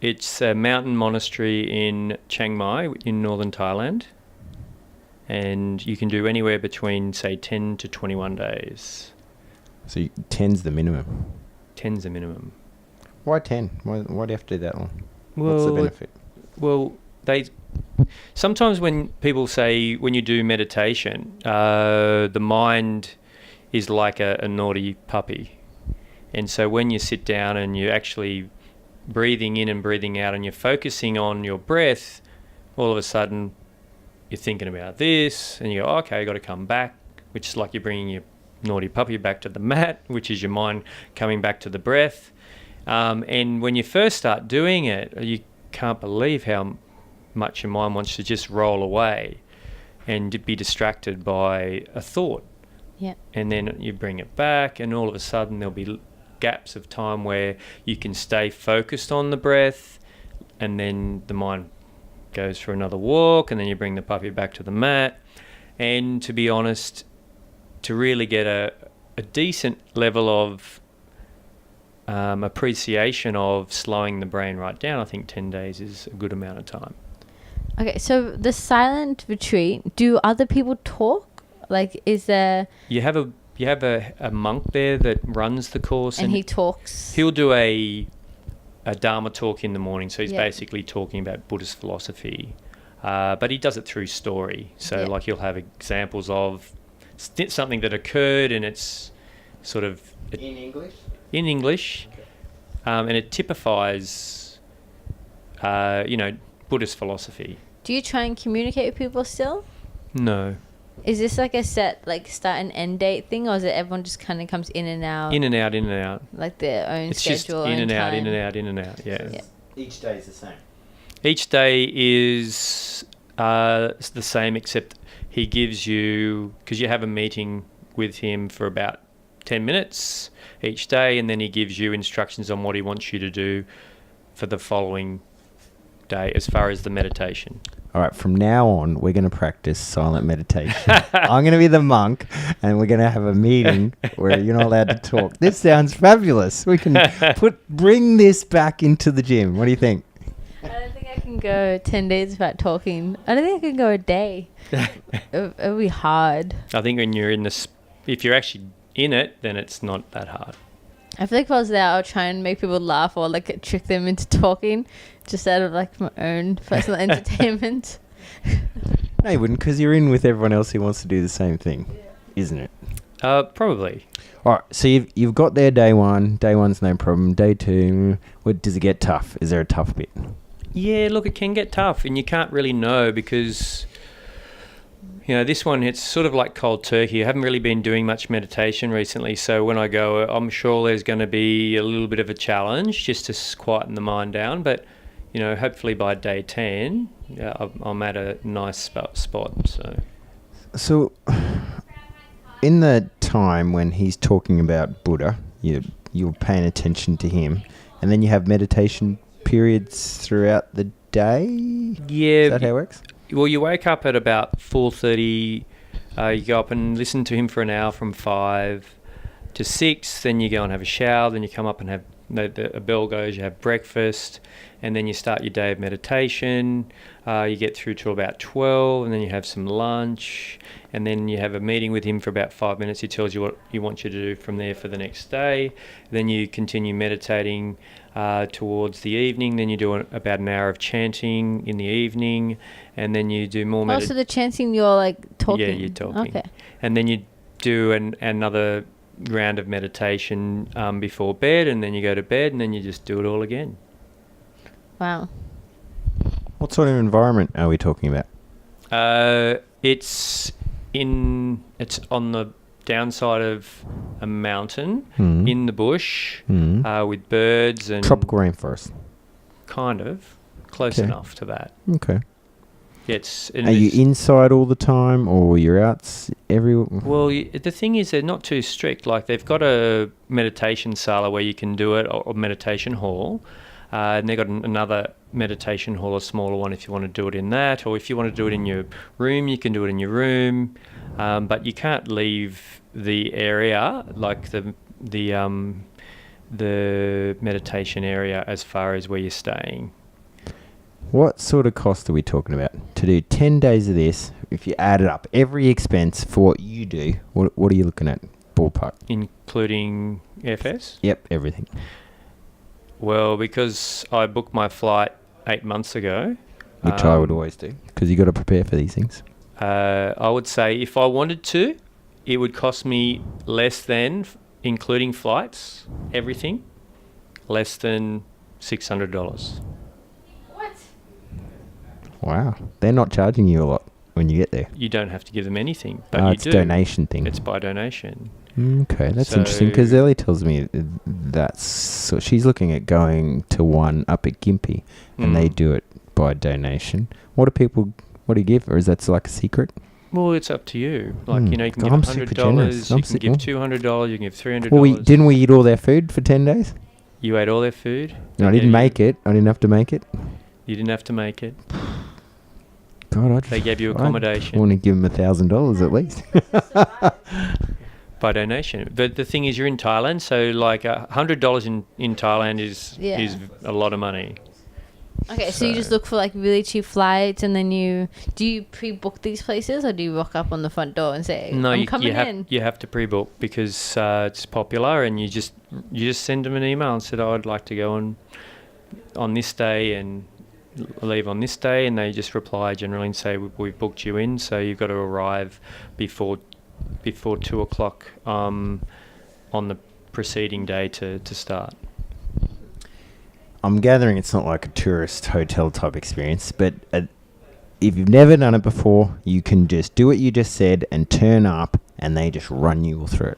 mountain monastery in Chiang Mai in northern Thailand, and you can do anywhere between say 10 to 21 days. So 10's the minimum. 10's the minimum. Why 10? Why do you have to do that long? Well, What's the benefit? Well, sometimes when people say when you do meditation, the mind is like a naughty puppy. And so when you sit down and you're actually breathing in and breathing out and you're focusing on your breath, all of a sudden you're thinking about this and you go, okay, I got to come back, which is like you're bringing your naughty puppy back to the mat, which is your mind coming back to the breath. And when you first start doing it, you can't believe how much your mind wants to just roll away and be distracted by a thought. Yeah. And then you bring it back, and all of a sudden there'll be gaps of time where you can stay focused on the breath, and then the mind goes for another walk, and then you bring the puppy back to the mat. And to be honest, to really get a decent level of appreciation of slowing the brain right down, I think 10 days is a good amount of time. Okay, so the silent retreat, do other people talk? Like, is there... You have a monk there that runs the course, and he talks. He'll do a Dharma talk in the morning, so he's Yeah. basically talking about Buddhist philosophy, but he does it through story. So Yeah. like he'll have examples of something that occurred, and it's sort of In English? in English, Okay. and it typifies, Buddhist philosophy. Do you try and communicate with people still? No. Is this like a set, like, start and end date thing, or is it everyone just kind of comes in and out? In and out, in and out. Like their own It's schedule, just in own and out, time? in and out, in and out, yeah. Yeah. Each day is the same. Each day is the same, except he gives you, because you have a meeting with him for about 10 minutes each day, and then he gives you instructions on what he wants you to do for the following day as far as the meditation. All right, from now on, we're going to practice silent meditation. I'm going to be the monk, and we're going to have a meeting where you're not allowed to talk. This sounds fabulous. We can bring this back into the gym. What do you think? I don't think I can go 10 days without talking. I don't think I can go a day. It'll be hard. I think when you're in this, if you're actually in it, then it's not that hard. I feel like if I was there, I'll try and make people laugh or like trick them into talking, just out of like my own personal entertainment. No, you wouldn't, because you're in with everyone else who wants to do the same thing, isn't it? Probably. All right, so you've got there day one. Day one's no problem. Day two, does it get tough? Is there a tough bit? Yeah, look, it can get tough, and you can't really know because, this one, it's sort of like cold turkey. I haven't really been doing much meditation recently, so when I go, I'm sure there's going to be a little bit of a challenge just to quieten the mind down, but, hopefully by day 10, I'm at a nice spot, So, in the time when he's talking about Buddha, you're paying attention to him, and then you have meditation periods throughout the day? Yeah. Is that how it works? Well, you wake up at about 4:30. You go up and listen to him for an hour from 5 to 6. Then you go and have a shower. Then you come up and have a bell goes. You have breakfast, and then you start your day of meditation. You get through till about 12, and then you have some lunch, and then you have a meeting with him for about 5 minutes. He tells you what he wants you to do from there for the next day. Then you continue meditating towards the evening. Then you do about an hour of chanting in the evening, and then you do more So the chanting, you're like talking? Yeah, you're talking. Okay. And then you do another round of meditation before bed, and then you go to bed, and then you just do it all again. Wow. What sort of environment are we talking about? It's on the downside of a mountain in the bush with birds and Tropical rainforest. kind of close Okay. enough to that. Okay. Are you inside all the time, or you're out everywhere? Well, the thing is, they're not too strict. Like, they've got a meditation sala where you can do it, or meditation hall. And they've got another meditation hall, a smaller one, if you want to do it in that. Or if you want to do it in your room, you can do it in your room. But you can't leave the area, like the meditation area, as far as where you're staying. What sort of cost are we talking about? To do 10 days of this, if you add it up, every expense for what you do, what are you looking at? Ballpark. Including airfares? Yep, everything. Well, because I booked my flight 8 months ago. Which I would always do, because you got to prepare for these things. I would say if I wanted to, it would cost me less than, including flights, everything, less than $600. Wow. They're not charging you a lot when you get there. You don't have to give them anything, but you it's do. donation thing. It's by donation. Okay, that's interesting, because Ellie tells me so she's looking at going to one up at Gympie, and they do it by donation. What do you give, or is that like a secret? Well, it's up to you. Like, you can give $100, you can give $200, you can give $300. Well, didn't we eat all their food for 10 days? You ate all their food? No, I didn't make it. I didn't have to make it. You didn't have to make it. God, they gave you accommodation. I want to give them $1,000 at least. By donation. But the thing is, you're in Thailand, so like $100 in Thailand is a lot of money. Okay, so you just look for like really cheap flights, and then do you pre-book these places, or do you rock up on the front door and say, "No, I'm coming in"? You have to pre-book, because it's popular, and you just send them an email and said, "Oh, I'd like to go on this day and leave on this day," and they just reply generally and say, "We've booked you in, so you've got to arrive before 2 o'clock on the preceding day to start." I'm gathering it's not like a tourist hotel type experience, but if you've never done it before, you can just do what you just said and turn up, and they just run you all through it.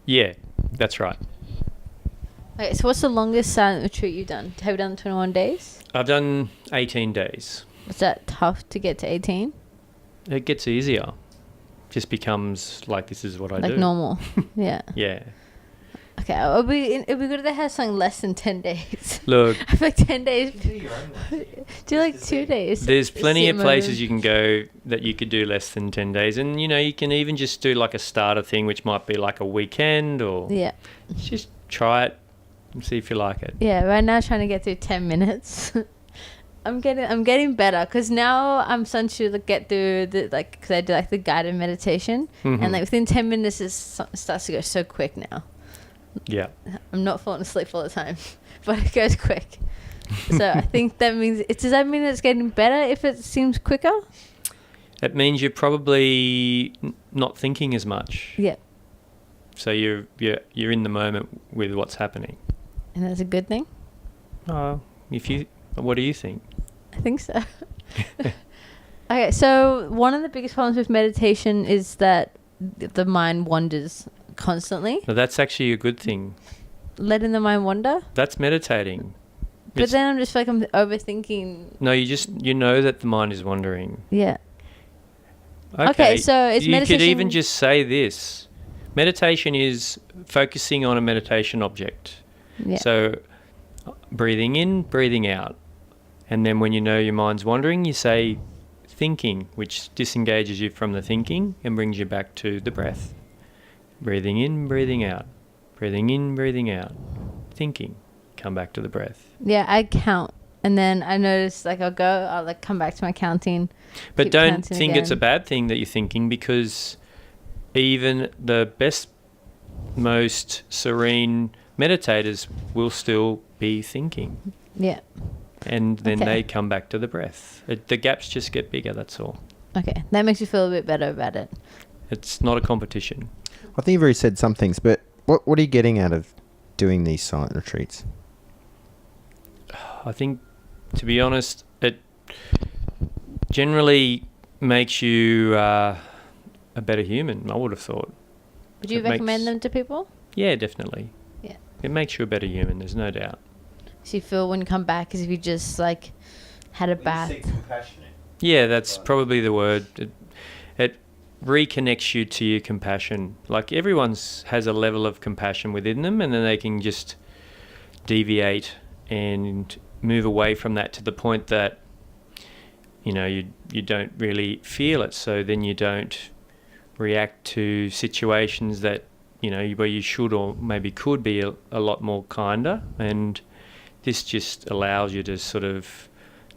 Yeah, that's right. Okay, so what's the longest silent retreat you've done? Have you done 21 days? I've done 18 days. Was that tough to get to 18? It gets easier. Just becomes like, this is what I do. Like normal. Yeah. Yeah. Okay, it'd be good if they had something less than 10 days. Look. I feel like 10 days. Do like 2 days. There's plenty of places you can go that you could do less than 10 days. And, you can even just do like a starter thing, which might be like a weekend, or just try it and see if you like it. Yeah, right now I'm trying to get through 10 minutes. I'm getting better, because now I'm starting to get through because I do like the guided meditation, and like within 10 minutes it starts to go so quick now. Yeah. I'm not falling asleep all the time, but it goes quick. So I think that means does that mean it's getting better if it seems quicker? It means you're probably not thinking as much. Yeah. So you're in the moment with what's happening. And that's a good thing? Oh, what do you think? I think so. Okay, so one of the biggest problems with meditation is that the mind wanders constantly. No, that's actually a good thing. Letting the mind wander? That's meditating. But then I'm just like, I'm overthinking. No, you know that the mind is wandering. Yeah. Okay, so it's meditation. You could even just say this. Meditation is focusing on a meditation object. Yeah. So breathing in, breathing out. And then when you know your mind's wandering, you say thinking, which disengages you from the thinking and brings you back to the breath. Breathing in, breathing out. Breathing in, breathing out. Thinking. Come back to the breath. Yeah, I count. And then I notice, like, I'll like come back to my counting. But don't think again. It's a bad thing that you're thinking, because even the best, most serene meditators will still be thinking. Yeah. And then they come back to the breath. The gaps just get bigger, that's all. Okay. That makes you feel a bit better about it. It's not a competition. I think you've already said some things, but what are you getting out of doing these silent retreats? I think, to be honest, it generally makes you a better human, I would have thought. Would you recommend them to people? Yeah, definitely. Yeah. It makes you a better human, there's no doubt. So you feel when you come back as if you just, like, had a bath. You say compassionate. Yeah, that's probably the word. It reconnects you to your compassion. Like everyone's has a level of compassion within them, and then they can just deviate and move away from that to the point that you don't really feel it. So then you don't react to situations that where you should or maybe could be a lot more kinder. And this just allows you to sort of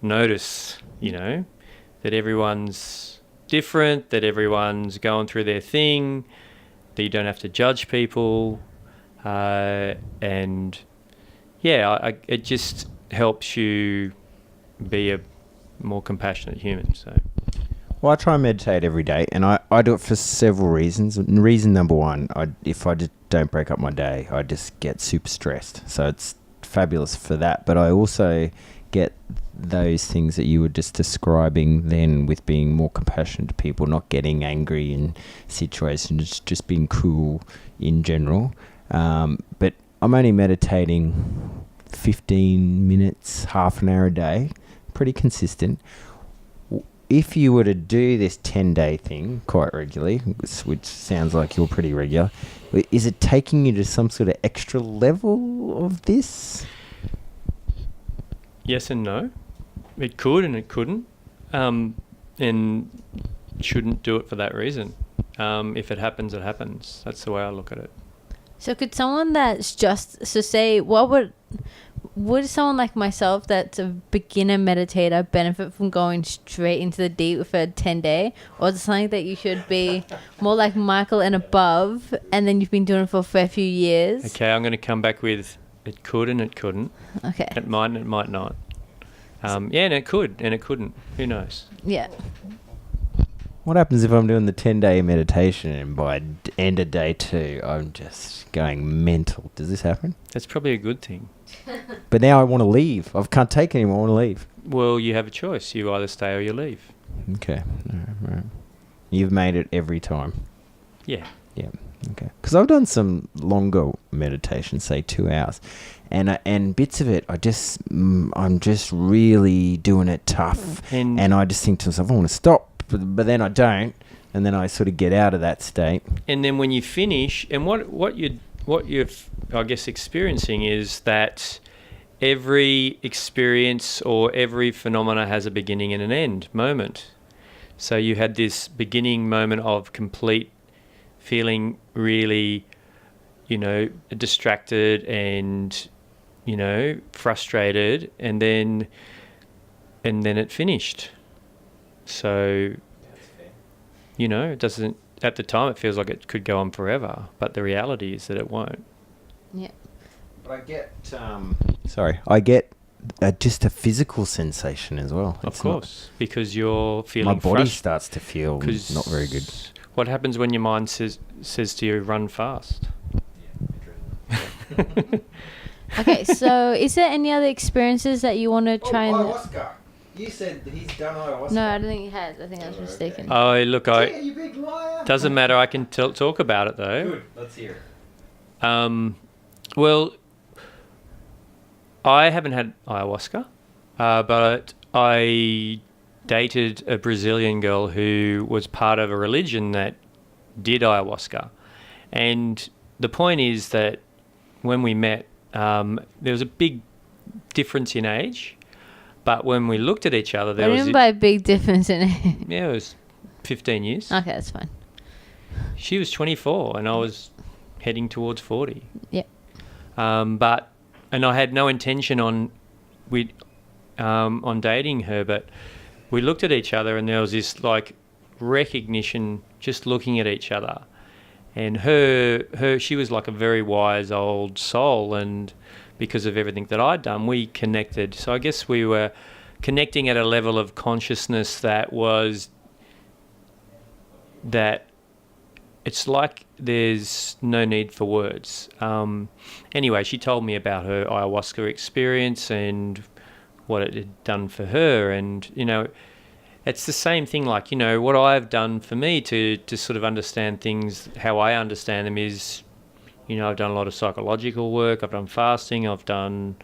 notice, that everyone's different, that everyone's going through their thing, that you don't have to judge people, and it just helps you be a more compassionate human. So, Well, I try and meditate every day, and I do it for several reasons. Reason number one, if I just don't break up my day, I just get super stressed. So it's fabulous for that. But I also get those things that you were just describing then, with being more compassionate to people, not getting angry in situations, just being cool in general. But I'm only meditating 15 minutes, half an hour a day, pretty consistent. If you were to do this 10-day thing quite regularly, which sounds like you're pretty regular, is it taking you to some sort of extra level of this? Yes and no. It could and it couldn't, and shouldn't do it for that reason. If it happens, it happens. That's the way I look at it. So could someone that's say, would someone like myself that's a beginner meditator benefit from going straight into the deep for a 10-day? Or is it something that you should be more like Michael and above, and then you've been doing it for a fair few years? Okay, I'm going to come back with it could and it couldn't. Okay. It might and it might not. And it could and it couldn't. Who knows? Yeah. What happens if I'm doing the 10-day meditation and by end of day 2, I'm just going mental? Does this happen? That's probably a good thing. But now I want to leave. I can't take it anymore. I want to leave. Well, you have a choice. You either stay or you leave. Okay. All right. You've made it every time. Yeah. Yeah. Okay. Because I've done some longer meditation, say 2 hours, and bits of it, I'm just really doing it tough, and I just think to myself, I want to stop, but then I don't, and then I sort of get out of that state. And then when you finish, and what you're I guess experiencing is that every experience or every phenomena has a beginning and an end moment. So you had this beginning moment of complete feeling really, distracted and, frustrated, and then it finished. So, it doesn't, at the time it feels like it could go on forever, but the reality is that it won't. Yeah. But I get just a physical sensation as well. Of course, because you're feeling my body starts to feel not very good. What happens when your mind says to you, run fast? Okay, so is there any other experiences that you want to try and... ayahuasca. You said that he's done ayahuasca. No, I don't think he has. I think I was mistaken. Oh, look, You big liar. doesn't matter. I can talk about it though. Good. Let's hear it. Well, I haven't had ayahuasca, but I dated a Brazilian girl who was part of a religion that did ayahuasca. And the point is that when we met, there was a big difference in age, but when we looked at each other, there was... What do you mean by a big difference in age? Yeah, it was 15 years. Okay, that's fine. She was 24 and I was heading towards 40. Yeah. And I had no intention on dating her, but we looked at each other and there was this like recognition just looking at each other. And she was like a very wise old soul, and because of everything that I'd done, we connected. So I guess we were connecting at a level of consciousness that it's like there's no need for words. Anyway, she told me about her ayahuasca experience and what it had done for her. And, it's the same thing, like, what I've done for me to sort of understand things, how I understand them is, I've done a lot of psychological work, I've done fasting, I've done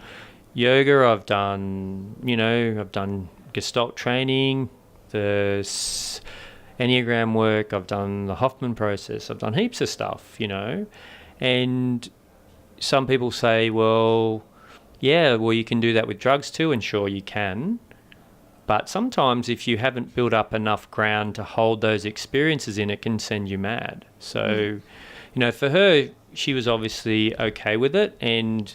yoga, I've done Gestalt training, the Enneagram work, I've done the Hoffman process, I've done heaps of stuff, and some people say, well, yeah, well, you can do that with drugs too, and sure you can. But sometimes if you haven't built up enough ground to hold those experiences in, it can send you mad. So, for her, she was obviously okay with it. And,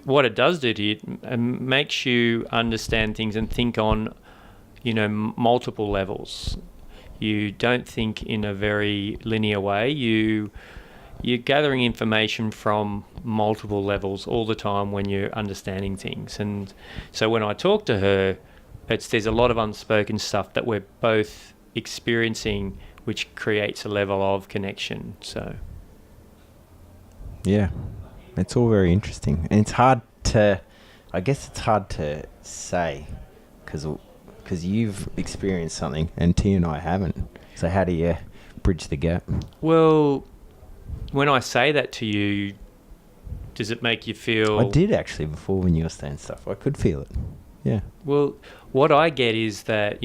what it does do to you, it makes you understand things and think on, multiple levels. You don't think in a very linear way. You're gathering information from multiple levels all the time when you're understanding things. And so when I talk to her, there's a lot of unspoken stuff that we're both experiencing, which creates a level of connection. So, yeah, it's all very interesting. And it's hard to say because you've experienced something and T and I haven't. So how do you bridge the gap? Well, when I say that to you, does it make you feel... I did actually before when you were saying stuff. I could feel it. Yeah. Well, what I get is that,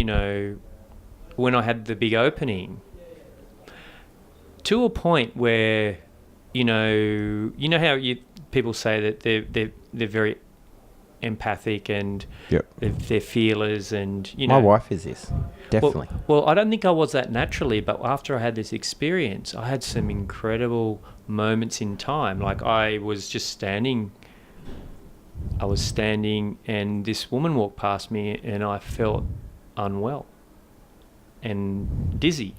when I had the big opening, to a point where, you know how people say that they're very empathic and yep. they're feelers and, My wife is this. Definitely. Well, I don't think I was that naturally, but after I had this experience, I had some incredible moments in time. Like I was standing and this woman walked past me and I felt unwell and dizzy.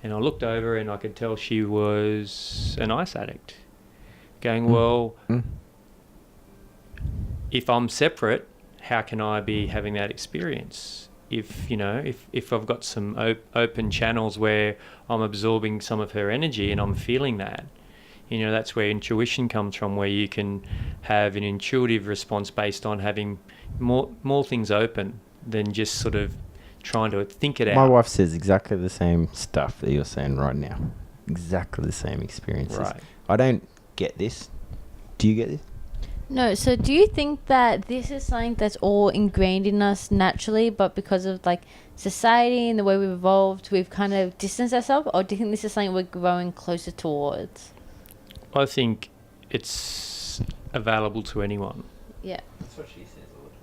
And I looked over and I could tell she was an ice addict. Going, if I'm separate, how can I be having that experience? If I've got some open channels where I'm absorbing some of her energy and I'm feeling that, that's where intuition comes from, where you can have an intuitive response based on having more things open than just sort of trying to think it out. My wife says exactly the same stuff that you're saying right now. Exactly the same experiences. Right. I don't get this. Do you get this? No, so do you think that this is something that's all ingrained in us naturally, but because of like society and the way we've evolved, we've kind of distanced ourselves? Or do you think this is something we're growing closer towards? I think it's available to anyone. Yeah. That's what she says all the time.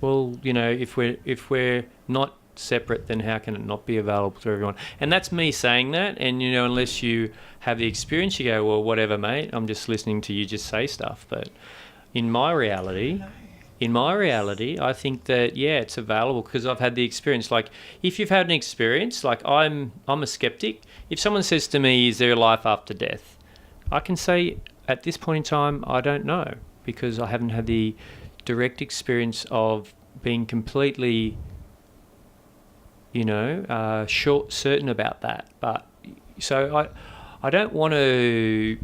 Well, if we're not separate, then how can it not be available to everyone? And that's me saying that, and unless you have the experience, you go, well, whatever, mate, I'm just listening to you just say stuff. But in my reality, I think that it's available because I've had the experience. Like if you've had an experience, like I'm a skeptic. If someone says to me, is there a life after death? I can say at this point in time, I don't know, because I haven't had the direct experience of being completely certain about that. But so I don't want to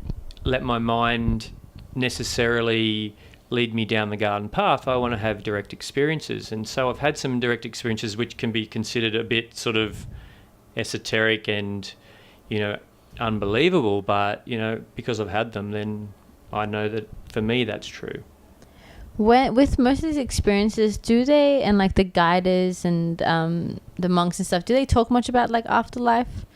let my mind necessarily lead me down the garden path. I want to have direct experiences. And so I've had some direct experiences which can be considered a bit sort of esoteric and, unbelievable. But, because I've had them, then I know that for me that's true. With most of these experiences, do they, and like the guiders and the monks and stuff, do they talk much about like afterlife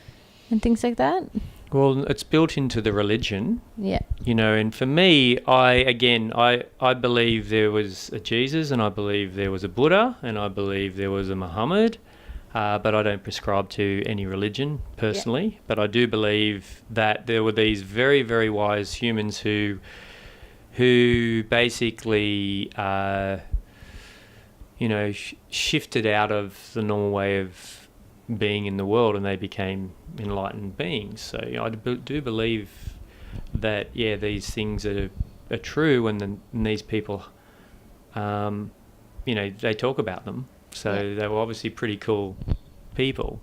and things like that? Well, it's built into the religion. Yeah. And for me, I believe there was a Jesus, and I believe there was a Buddha, and I believe there was a Muhammad, but I don't prescribe to any religion personally. Yeah. But I do believe that there were these very, very wise humans who basically, shifted out of the normal way of being in the world, and they became enlightened beings. So I do believe that, these things are true, and these people, they talk about them. So they were obviously pretty cool people.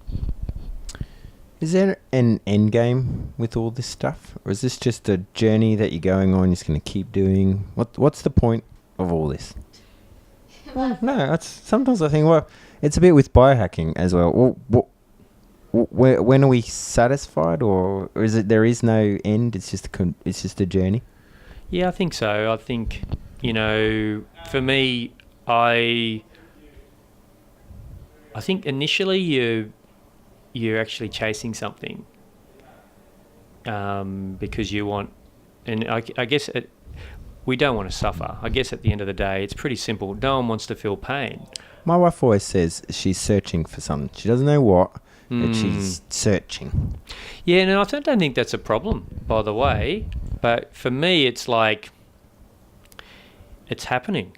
Is there an end game with all this stuff? Or is this just a journey that you're going on, you're just going to keep doing? What's the point of all this? Well, no, sometimes I think, well, it's a bit with biohacking as well. When are we satisfied, or is it there is no end, it's just a journey? Yeah, I think so. I think, for me, I think initially you're actually chasing something because you want, and I guess we don't want to suffer. I guess at the end of the day, it's pretty simple. No one wants to feel pain. My wife always says she's searching for something. She doesn't know what, but she's searching. Yeah, no, I don't think that's a problem, by the way. But for me, it's like it's happening.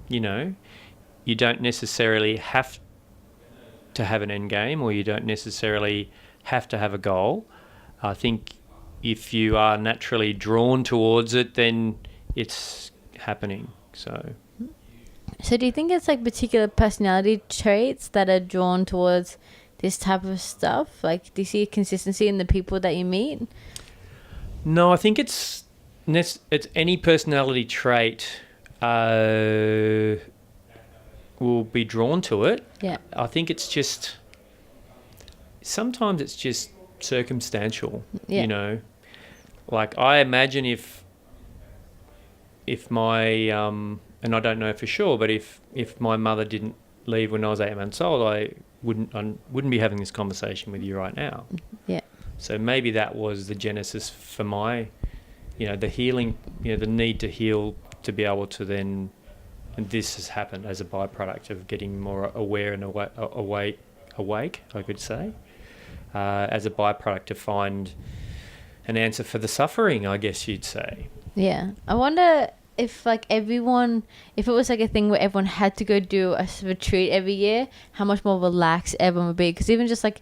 You know, you don't necessarily have to have an end game, or you don't necessarily have to have a goal. I think if you are naturally drawn towards it, then it's happening. So do you think it's like particular personality traits that are drawn towards this type of stuff? Like, do you see a consistency in the people that you meet? No, I think it's any personality trait will be drawn to it. Yeah. I think it's just sometimes it's just circumstantial. Yeah. You know, like I imagine if my and I don't know for sure, but if my mother didn't leave when I was 8 months old, I wouldn't be having this conversation with you right now. Yeah. So maybe that was the genesis for my, the healing, the need to heal, to be able to then, and this has happened as a byproduct of getting more aware and awake, I could say, as a byproduct to find an answer for the suffering, I guess you'd say. Yeah. I wonder if like everyone, if it was like a thing where everyone had to go do a retreat every year, how much more relaxed everyone would be. Because even just like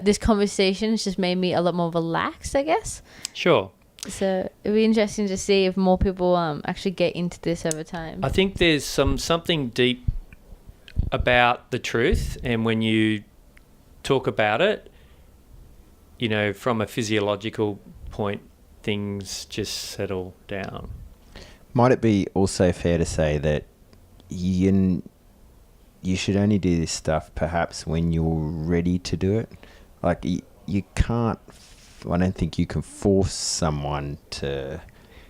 this conversation has just made me a lot more relaxed, I guess. Sure. So it'd be interesting to see if more people actually get into this over time. I think there's something deep about the truth, and when you talk about it, from a physiological point, things just settle down. Might it be also fair to say that you should only do this stuff perhaps when you're ready to do it? Like you can't, I don't think you can force someone to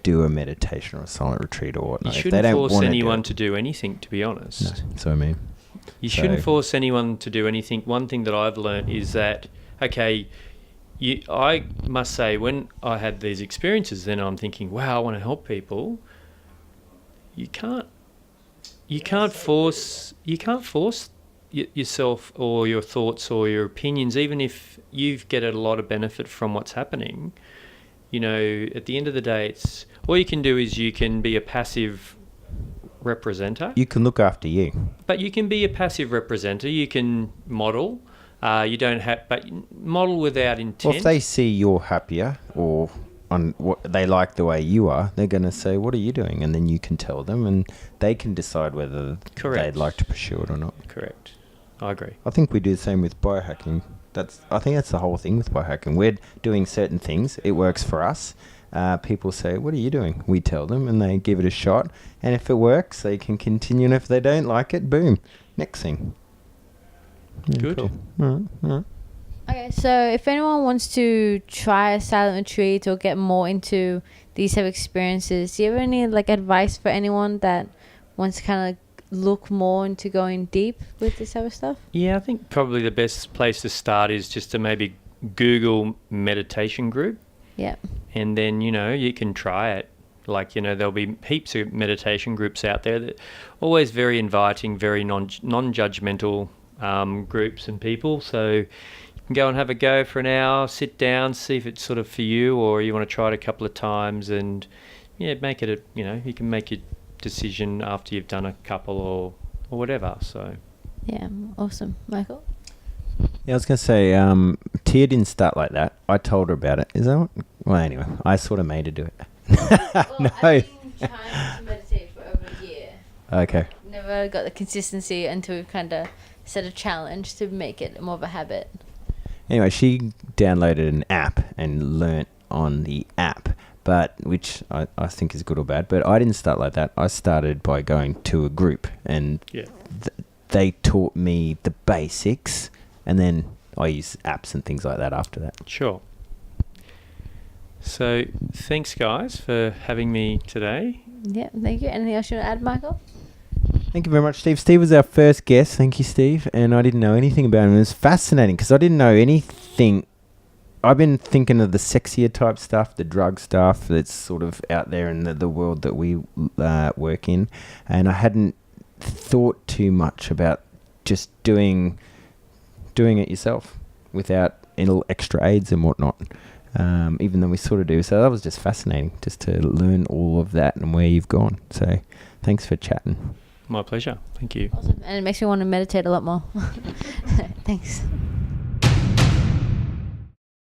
do a meditation or a silent retreat or whatnot. You shouldn't force anyone to do anything, to be honest. No, that's what I mean. You shouldn't force anyone to do anything. One thing that I've learned is that, okay, I must say, when I had these experiences, then I'm thinking, wow, I want to help people. You can't force yourself or your thoughts or your opinions, even if you get a lot of benefit from what's happening. At the end of the day, it's all you can do is you can be a passive representer. You can look after you. But you can be a passive representer. You can model. You don't have, but model without intent. Well, if they see you're happier or on what they like the way you are, they're going to say, what are you doing? And then you can tell them and they can decide whether they'd like to pursue it or not. Correct. I agree. I think we do the same with biohacking. I think that's the whole thing with biohacking. We're doing certain things. It works for us. People say, what are you doing? We tell them and they give it a shot. And if it works, they can continue. And if they don't like it, boom, next thing. Yeah, good. Cool. All right. Okay, so if anyone wants to try a silent retreat or get more into these type of experiences, do you have any advice for anyone that wants to kind of look more into going deep with this type of stuff? Yeah, I think probably the best place to start is just to maybe Google meditation group. Yeah. And then, you can try it. There'll be heaps of meditation groups out there that are always very inviting, very non-judgmental groups and people. So you can go and have a go for an hour, sit down, see if it's sort of for you, or you want to try it a couple of times and make it you can make your decision after you've done a couple or whatever. So yeah, awesome. Michael? Yeah, I was going to say, Tia didn't start like that. I told her about it. Is that what? Well, anyway, I sort of made her do it. No. I've been trying to meditate for over a year. Okay. Never got the consistency until we've kind of set a challenge to make it more of a habit. Anyway, she downloaded an app and learnt on the app, but which I think is good or bad. But I didn't start like that. I started by going to a group, and they taught me the basics, and then I use apps and things like that after that. Sure. So thanks, guys, for having me today. Yeah, thank you. Anything else you want to add, Michael? Thank you very much, Steve. Steve was our first guest. Thank you, Steve. And I didn't know anything about him. It was fascinating because I didn't know anything. I've been thinking of the sexier type stuff, the drug stuff that's sort of out there in the world that we work in. And I hadn't thought too much about just doing it yourself without any extra aids and whatnot, even though we sort of do. So that was just fascinating just to learn all of that and where you've gone. So thanks for chatting. My pleasure. Thank you. Awesome. And it makes me want to meditate a lot more. Thanks.